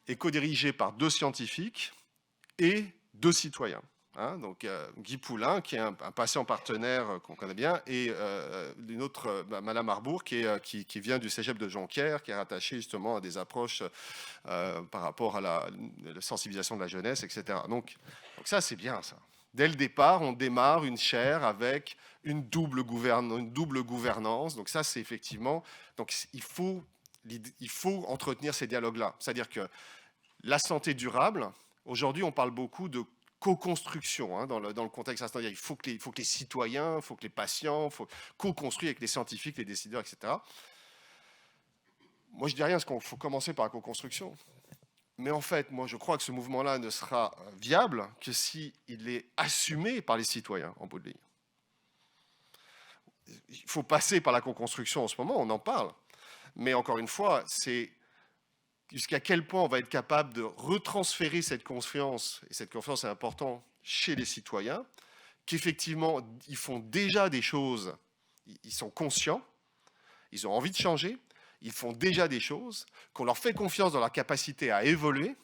Est co-dirigée par 2 scientifiques et 2 citoyens. Hein, donc Guy Poulain, qui est un patient partenaire qu'on connaît bien, et une autre, Madame Arbour, qui vient du Cégep de Jonquière, qui est rattachée justement à des approches par rapport à la sensibilisation de la jeunesse, etc. Donc ça, c'est bien, ça. Dès le départ, on démarre une chaire avec une double gouvernance. Donc ça, c'est effectivement... Donc il faut entretenir ces dialogues-là. C'est-à-dire que la santé durable, aujourd'hui, on parle beaucoup de co-construction dans le contexte institutionnel. Il faut que les citoyens, il faut que les patients, il faut co-construire avec les scientifiques, les décideurs, etc. Moi, je dis rien, parce qu'il faut commencer par la co-construction. Mais en fait, moi, je crois que ce mouvement-là ne sera viable que s'il est assumé par les citoyens en bout de ligne. Il faut passer par la co-construction en ce moment, on en parle. Mais encore une fois, c'est jusqu'à quel point on va être capable de retransférer cette confiance, et cette confiance est importante chez les citoyens, qu'effectivement, ils font déjà des choses, ils sont conscients, ils ont envie de changer, ils font déjà des choses, qu'on leur fait confiance dans leur capacité à évoluer,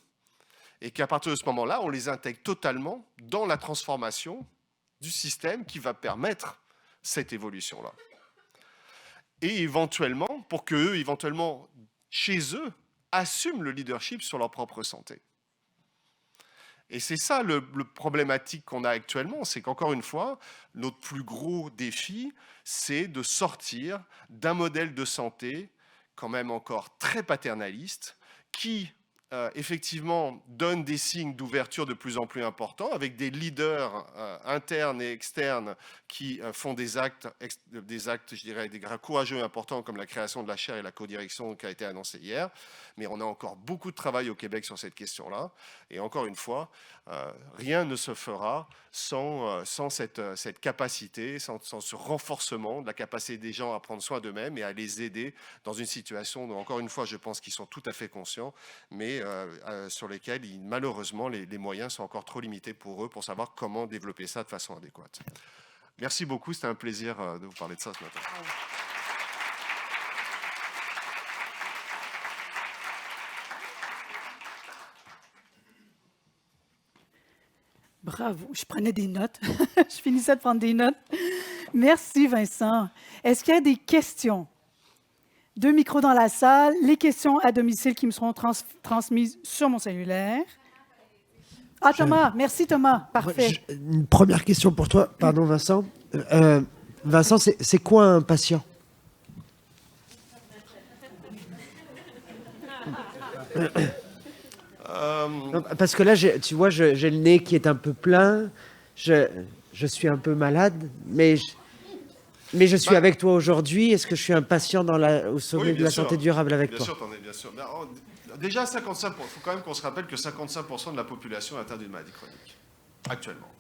et qu'à partir de ce moment-là, on les intègre totalement dans la transformation du système qui va permettre cette évolution-là. Et éventuellement, pour qu'eux, éventuellement, chez eux, assument le leadership sur leur propre santé. Et c'est ça le problématique qu'on a actuellement, c'est qu'encore une fois, notre plus gros défi, c'est de sortir d'un modèle de santé quand même encore très paternaliste, qui effectivement donne des signes d'ouverture de plus en plus importants, avec des leaders internes et externes qui font des actes, je dirais, des courageux et importants, comme la création de la chaire et la codirection qui a été annoncée hier. Mais on a encore beaucoup de travail au Québec sur cette question-là. Et encore une fois, rien ne se fera sans cette capacité, sans ce renforcement de la capacité des gens à prendre soin d'eux-mêmes et à les aider dans une situation dont, encore une fois, je pense qu'ils sont tout à fait conscients, mais sur lesquels, malheureusement, les moyens sont encore trop limités pour eux pour savoir comment développer ça de façon adéquate. Merci beaucoup, c'était un plaisir de vous parler de ça ce matin. Bravo, je prenais des notes. Je finissais de prendre des notes. Merci, Vincent. Est-ce qu'il y a des questions? 2 micros dans la salle. Les questions à domicile qui me seront transmises sur mon cellulaire. Ah, Thomas. Merci, Thomas. Parfait. Une première question pour toi. Pardon, Vincent. Vincent, c'est quoi un patient? Parce que là, tu vois, j'ai le nez qui est un peu plein, je suis un peu malade, mais je suis avec toi aujourd'hui. Est-ce que je suis un patient au sommet de la santé durable avec toi? Bien sûr. Déjà, 55%, il faut quand même qu'on se rappelle que 55% de la population est atteinte d'une maladie chronique, actuellement.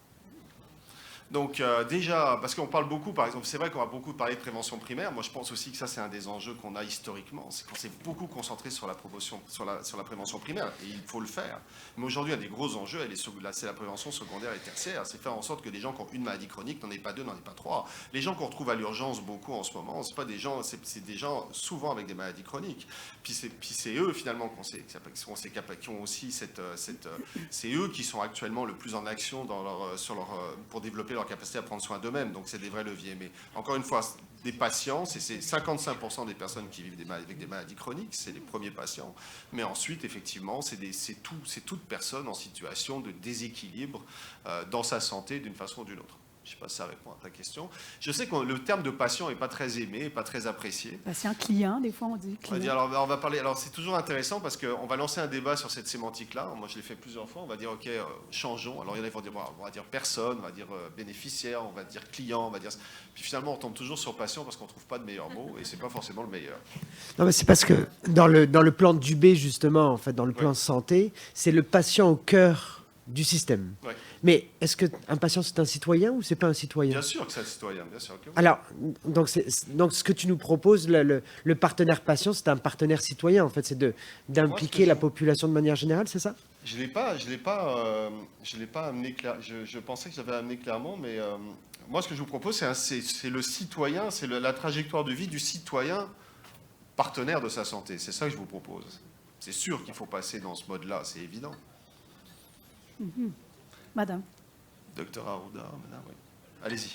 Donc déjà, parce qu'on parle beaucoup, par exemple, c'est vrai qu'on va beaucoup parler de prévention primaire. Moi, je pense aussi que ça, c'est un des enjeux qu'on a historiquement. C'est qu'on s'est beaucoup concentré sur la prévention primaire, et il faut le faire. Mais aujourd'hui, un des gros enjeux, c'est la prévention secondaire et tertiaire. C'est faire en sorte que des gens qui ont une maladie chronique n'en aient pas 2, n'en aient pas 3. Les gens qu'on retrouve à l'urgence beaucoup en ce moment, c'est des gens souvent avec des maladies chroniques. Puis c'est eux finalement qui ont aussi c'est eux qui sont actuellement le plus en action pour développer leur capacité à prendre soin d'eux-mêmes. Donc c'est des vrais leviers. Mais encore une fois, des patients, c'est 55% des personnes qui vivent avec des maladies chroniques, c'est les premiers patients. Mais ensuite, effectivement, c'est toute personne en situation de déséquilibre dans sa santé d'une façon ou d'une autre. Je ne sais pas si ça répond à ta question. Je sais que le terme de patient n'est pas très aimé, pas très apprécié. Patient client, des fois on dit client. On va parler. Alors c'est toujours intéressant parce qu'on va lancer un débat sur cette sémantique-là. Moi je l'ai fait plusieurs fois. On va dire ok, changeons. Alors il y en a qui vont dire on va dire personne, on va dire bénéficiaire, on va dire client, on va dire. Puis finalement on tombe toujours sur patient parce qu'on ne trouve pas de meilleur mot et c'est pas forcément le meilleur. Non mais c'est parce que dans le plan de Dubé justement, en fait, dans le plan de santé, c'est le patient au cœur du système. Ouais. Mais est-ce qu'un patient, c'est un citoyen ou c'est pas un citoyen? Bien sûr que c'est un citoyen, bien sûr que oui. Alors, donc ce que tu nous proposes, le partenaire patient, c'est un partenaire citoyen, en fait, c'est d'impliquer la population de manière générale, c'est ça? Je l'ai pas amené clair. Je pensais que j'avais amené clairement, mais moi, ce que je vous propose, c'est le citoyen, c'est la trajectoire de vie du citoyen partenaire de sa santé. C'est ça que je vous propose. C'est sûr qu'il faut passer dans ce mode-là, c'est évident. Madame. Docteur Arruda, madame, oui. Allez-y.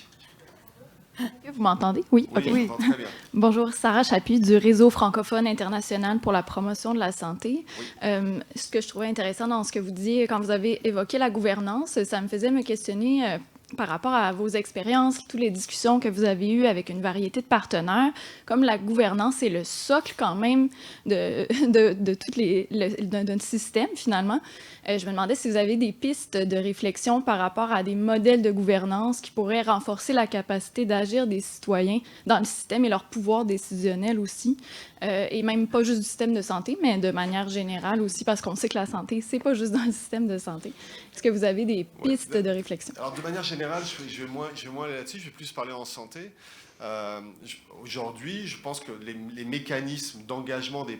Vous m'entendez? Oui? Oui, OK. je t'entends très bien. Bonjour, Sarah Chapuis du Réseau francophone international pour la promotion de la santé. Ce que je trouvais intéressant dans ce que vous disiez, quand vous avez évoqué la gouvernance, ça me faisait me questionner par rapport à vos expériences, toutes les discussions que vous avez eues avec une variété de partenaires. Comme la gouvernance est le socle quand même de toutes d'un système, finalement, je me demandais si vous avez des pistes de réflexion par rapport à des modèles de gouvernance qui pourraient renforcer la capacité d'agir des citoyens dans le système et leur pouvoir décisionnel aussi, et même pas juste du système de santé, mais de manière générale aussi, parce qu'on sait que la santé, c'est pas juste dans le système de santé. Est-ce que vous avez des pistes de réflexion? Alors, de manière générale, je vais moins aller là-dessus, je vais plus parler en santé. Aujourd'hui, je pense que les mécanismes d'engagement des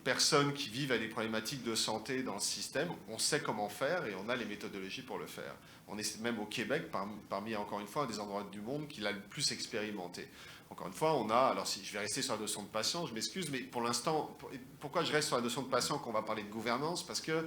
personnes qui vivent avec des problématiques de santé dans le système, on sait comment faire et on a les méthodologies pour le faire. On est même au Québec, parmi encore une fois, un des endroits du monde qui l'a le plus expérimenté. Encore une fois, on a, alors si je vais rester sur la notion de patient, je m'excuse, mais pour l'instant, pourquoi je reste sur la notion de patient qu'on va parler de gouvernance? Parce que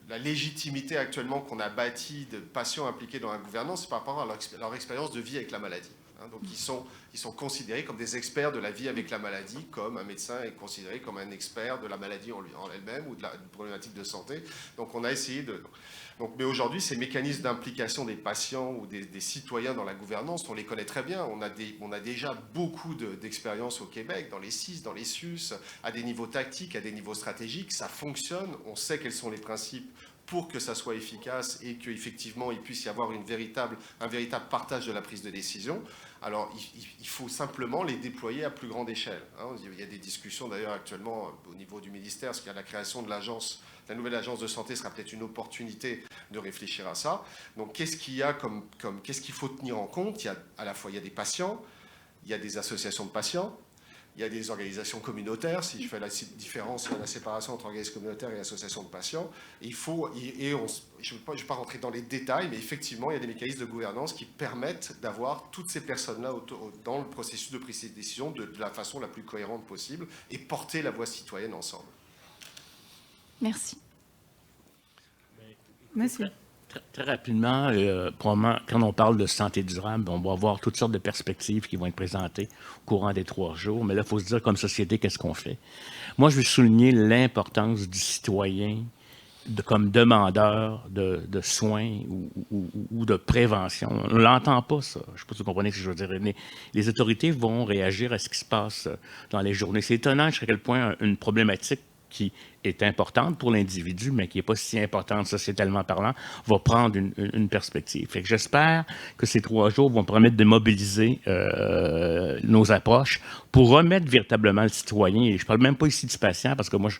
la légitimité actuellement qu'on a bâtie de patients impliqués dans la gouvernance, c'est par rapport à leur expérience de vie avec la maladie. Donc ils sont considérés comme des experts de la vie avec la maladie, comme un médecin est considéré comme un expert de la maladie en elle-même ou de la problématique de santé. Donc on a essayé de... mais aujourd'hui, ces mécanismes d'implication des patients ou des citoyens dans la gouvernance, on les connaît très bien. On a déjà beaucoup d'expériences au Québec, dans les CIS, dans les SUS, à des niveaux tactiques, à des niveaux stratégiques. Ça fonctionne, on sait quels sont les principes pour que ça soit efficace et qu'effectivement, il puisse y avoir un véritable partage de la prise de décision. Alors, il faut simplement les déployer à plus grande échelle. Il y a des discussions d'ailleurs actuellement au niveau du ministère, parce qu'il y a la création de l'agence. La nouvelle agence de santé sera peut-être une opportunité de réfléchir à ça. Donc, qu'est-ce qu'il faut tenir en compte? À la fois, il y a des patients, il y a des associations de patients, il y a des organisations communautaires. Si je fais la différence, la séparation entre organismes communautaires et associations de patients, je ne vais pas rentrer dans les détails, mais effectivement, il y a des mécanismes de gouvernance qui permettent d'avoir toutes ces personnes-là dans le processus de prise de décision de la façon la plus cohérente possible et porter la voix citoyenne ensemble. Merci. Monsieur. Très rapidement, probablement, quand on parle de santé durable, on va avoir toutes sortes de perspectives qui vont être présentées au courant des 3 jours. Mais là, il faut se dire, comme société, qu'est-ce qu'on fait? Moi, je veux souligner l'importance du citoyen comme demandeur de soins ou de prévention. On ne l'entend pas, ça. Je ne sais pas si vous comprenez ce que je veux dire. Mais les autorités vont réagir à ce qui se passe dans les journées. C'est étonnant jusqu'à quel point une problématique qui est importante pour l'individu, mais qui n'est pas si importante sociétalement parlant, va prendre une perspective. Fait que j'espère que ces 3 jours vont permettre de mobiliser nos approches pour remettre véritablement le citoyen, et je ne parle même pas ici du patient, parce que moi,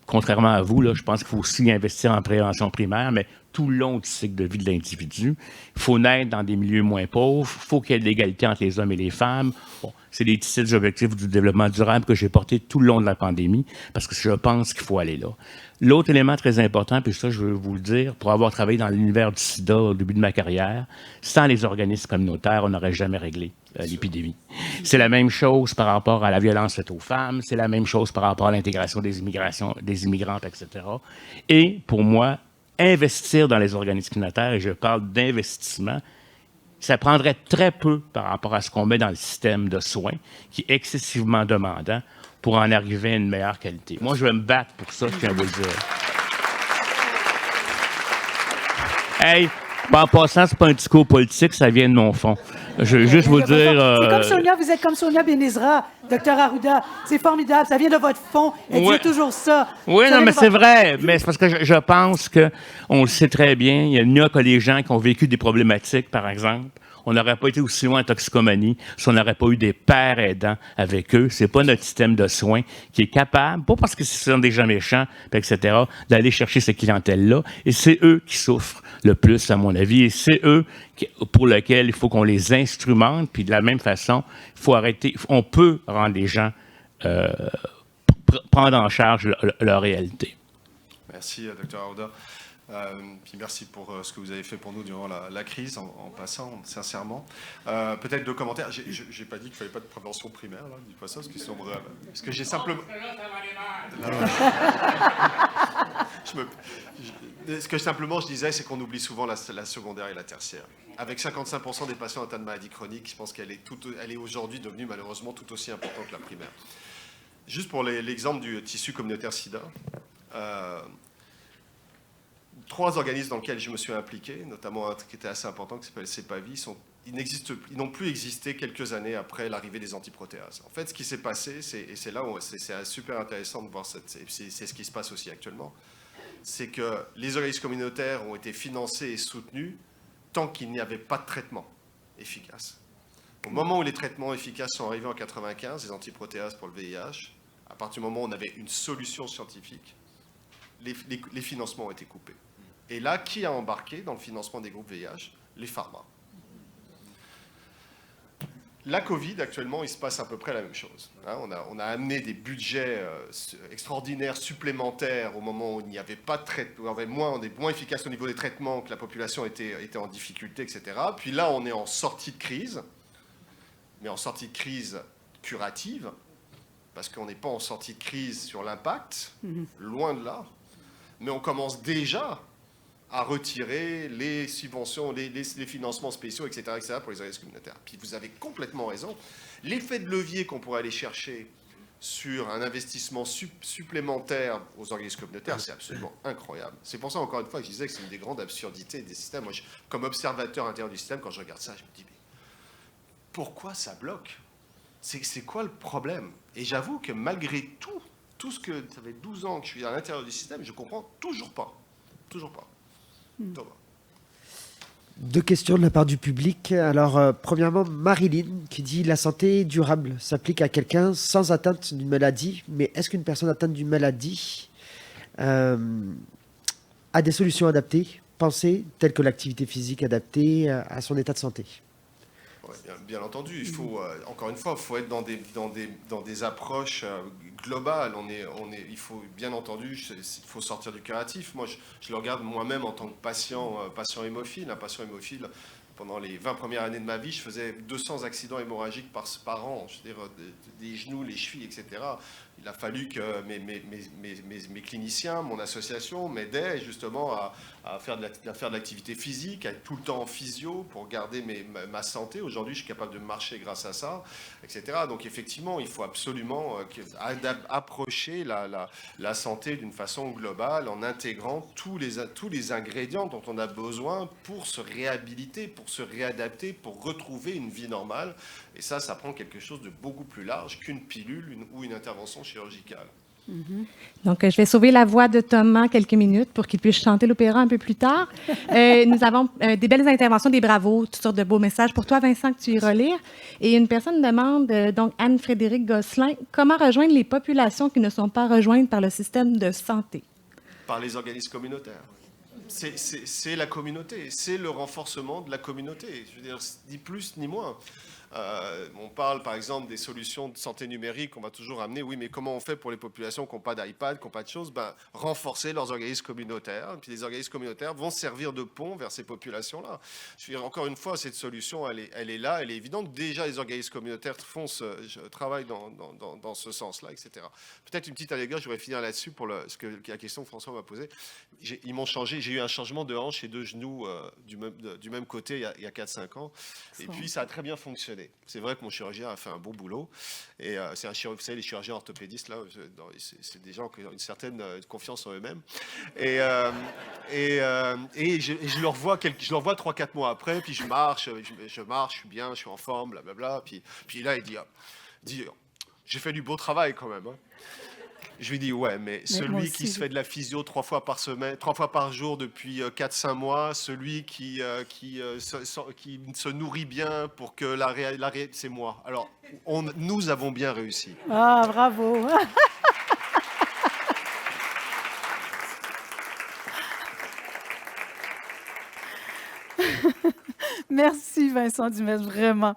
contrairement à vous, là, je pense qu'il faut aussi investir en prévention primaire, mais tout le long du cycle de vie de l'individu. Il faut naître dans des milieux moins pauvres, il faut qu'il y ait de l'égalité entre les hommes et les femmes. Bon, c'est les 17 objectifs du développement durable que j'ai portés tout le long de la pandémie, parce que je pense qu'il faut aller là. L'autre élément très important, puis ça, je veux vous le dire, pour avoir travaillé dans l'univers du sida au début de ma carrière, sans les organismes communautaires, on n'aurait jamais réglé l'épidémie. C'est la même chose par rapport à la violence faite aux femmes, c'est la même chose par rapport à l'intégration des immigrantes, etc. Et pour moi, investir dans les organismes communautaires, et je parle d'investissement, ça prendrait très peu par rapport à ce qu'on met dans le système de soins, qui est excessivement demandant, pour en arriver à une meilleure qualité. Moi, je vais me battre pour ça, je tiens à vous le dire. Hey, en passant, c'est pas un discours politique, ça vient de mon fond. Je veux juste vous dire... C'est comme Sonia, vous êtes comme Sonia Benezra, docteur Arruda. C'est formidable, ça vient de votre fond. Elle dit toujours ça. Oui, non, mais c'est vrai. Mais c'est parce que je pense qu'on le sait très bien. Il n'y a que les gens qui ont vécu des problématiques, par exemple. On n'aurait pas été aussi loin en toxicomanie si on n'aurait pas eu des pères aidants avec eux. C'est pas notre système de soins qui est capable, pas parce que ce sont des gens méchants, etc., d'aller chercher ces clientèles-là. Et c'est eux qui souffrent le plus, à mon avis. Et c'est eux pour lesquels il faut qu'on les instrumente. Puis de la même façon, il faut arrêter. On peut rendre les gens prendre en charge leur réalité. Merci, Dr. Arruda. Puis merci pour ce que vous avez fait pour nous durant la crise, en passant, sincèrement. Peut-être 2 commentaires. J'ai pas dit qu'il ne fallait pas de prévention primaire, là. Dis pas ça, parce que j'ai simplement... Ce que simplement je disais, c'est qu'on oublie souvent la secondaire et la tertiaire. Avec 55% des patients atteints de maladies chroniques, je pense qu'elle est aujourd'hui devenue malheureusement tout aussi importante que la primaire. Juste pour l'exemple du tissu communautaire SIDA, 3 organismes dans lesquels je me suis impliqué, notamment un qui était assez important, qui s'appelle CEPAVI, ils n'ont plus existé quelques années après l'arrivée des antiprotéases. En fait, ce qui s'est passé, et c'est là où c'est super intéressant de voir, c'est ce qui se passe aussi actuellement, c'est que les organismes communautaires ont été financés et soutenus tant qu'il n'y avait pas de traitement efficace. Au moment où les traitements efficaces sont arrivés en 1995, les antiprotéases pour le VIH, à partir du moment où on avait une solution scientifique, les financements ont été coupés. Et là, qui a embarqué dans le financement des groupes VIH? Les pharma. La Covid, actuellement, il se passe à peu près la même chose. On a amené des budgets extraordinaires supplémentaires au moment où il n'y avait pas de traitement, on est moins efficace au niveau des traitements, que la population était en difficulté, etc. Puis là, on est en sortie de crise, mais en sortie de crise curative, parce qu'on n'est pas en sortie de crise sur l'impact, loin de là, mais on commence déjà à retirer les subventions, les financements spéciaux, etc., pour les organismes communautaires. Puis vous avez complètement raison. L'effet de levier qu'on pourrait aller chercher sur un investissement supplémentaire aux organismes communautaires, c'est absolument incroyable. C'est pour ça, encore une fois, que je disais que c'est une des grandes absurdités des systèmes. Moi, comme observateur intérieur du système, quand je regarde ça, je me dis, mais pourquoi ça bloque? C'est quoi le problème? Et j'avoue que malgré tout ce que... Ça fait 12 ans que je suis à l'intérieur du système, je ne comprends toujours pas. Toujours pas. Thomas. 2 questions de la part du public. Alors, premièrement, Marilyn qui dit « La santé durable s'applique à quelqu'un sans atteinte d'une maladie, mais est-ce qu'une personne atteinte d'une maladie a des solutions adaptées, pensées, telles que l'activité physique adaptée à son état de santé ?» Ouais, bien entendu, il faut, encore une fois, il faut être dans des approches globales. Il faut, bien entendu, il faut sortir du curatif. Moi, je le regarde moi-même en tant que patient hémophile. Un patient hémophile, pendant les 20 premières années de ma vie, je faisais 200 accidents hémorragiques par an. Je veux dire, des genoux, les chevilles, etc. Il a fallu que mes cliniciens, mon association, m'aidaient justement à faire de l'activité physique, à être tout le temps en physio pour garder ma santé. Aujourd'hui, je suis capable de marcher grâce à ça, etc. Donc effectivement, il faut absolument approcher la santé d'une façon globale en intégrant tous les ingrédients dont on a besoin pour se réhabiliter, pour se réadapter, pour retrouver une vie normale. Et ça prend quelque chose de beaucoup plus large qu'une pilule ou une intervention chirurgicale. Donc, je vais sauver la voix de Thomas quelques minutes pour qu'il puisse chanter l'opéra un peu plus tard. Nous avons des belles interventions, des bravos, toutes sortes de beaux messages pour toi, Vincent, que tu iras lire. Et une personne demande, donc Anne-Frédérique Gosselin, comment rejoindre les populations qui ne sont pas rejointes par le système de santé? Par les organismes communautaires. C'est la communauté, c'est le renforcement de la communauté. Je veux dire, ni plus ni moins. On parle par exemple des solutions de santé numérique, on va toujours amener, oui, mais comment on fait pour les populations qui n'ont pas d'iPad, qui n'ont pas de choses? Renforcer leurs organismes communautaires, et puis les organismes communautaires vont servir de pont vers ces populations-là. Je veux dire, encore une fois, cette solution, elle est là, elle est évidente. Déjà, les organismes communautaires travaillent dans ce sens-là, etc. Peut-être une petite anecdote, je voudrais finir là-dessus pour la question que François m'a posée. Ils m'ont changé, j'ai eu un changement de hanche et de genoux du même côté il y a 4-5 ans, et puis ça a très bien fonctionné. C'est vrai que mon chirurgien a fait un bon boulot. Et c'est vous savez, les chirurgiens orthopédistes, là, c'est des gens qui ont une certaine confiance en eux-mêmes. Et je le revois 3-4 mois après, puis je marche, je suis bien, je suis en forme, blablabla. Puis là, il dit j'ai fait du beau travail quand même. Hein. Je lui dis, ouais, mais celui qui se fait de la physio 3 fois par jour depuis 4-5 mois, celui qui se nourrit bien pour que c'est moi. Alors, nous avons bien réussi. Ah, bravo. Merci, Vincent Dumais, vraiment.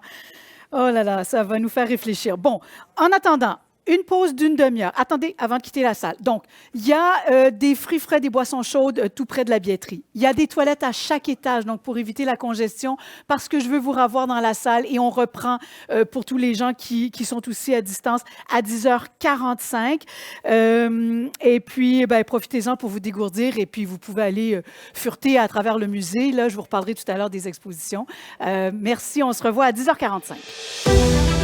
Oh là là, ça va nous faire réfléchir. Bon, en attendant, Une pause d'une demi-heure. Attendez, avant de quitter la salle. Donc, il y a des fruits frais, des boissons chaudes tout près de la billetterie. Il y a des toilettes à chaque étage, donc pour éviter la congestion, parce que je veux vous revoir dans la salle et on reprend pour tous les gens qui sont aussi à distance à 10h45. Et puis, profitez-en pour vous dégourdir et puis vous pouvez aller fureter à travers le musée. Là, je vous reparlerai tout à l'heure des expositions. Merci, on se revoit à 10h45.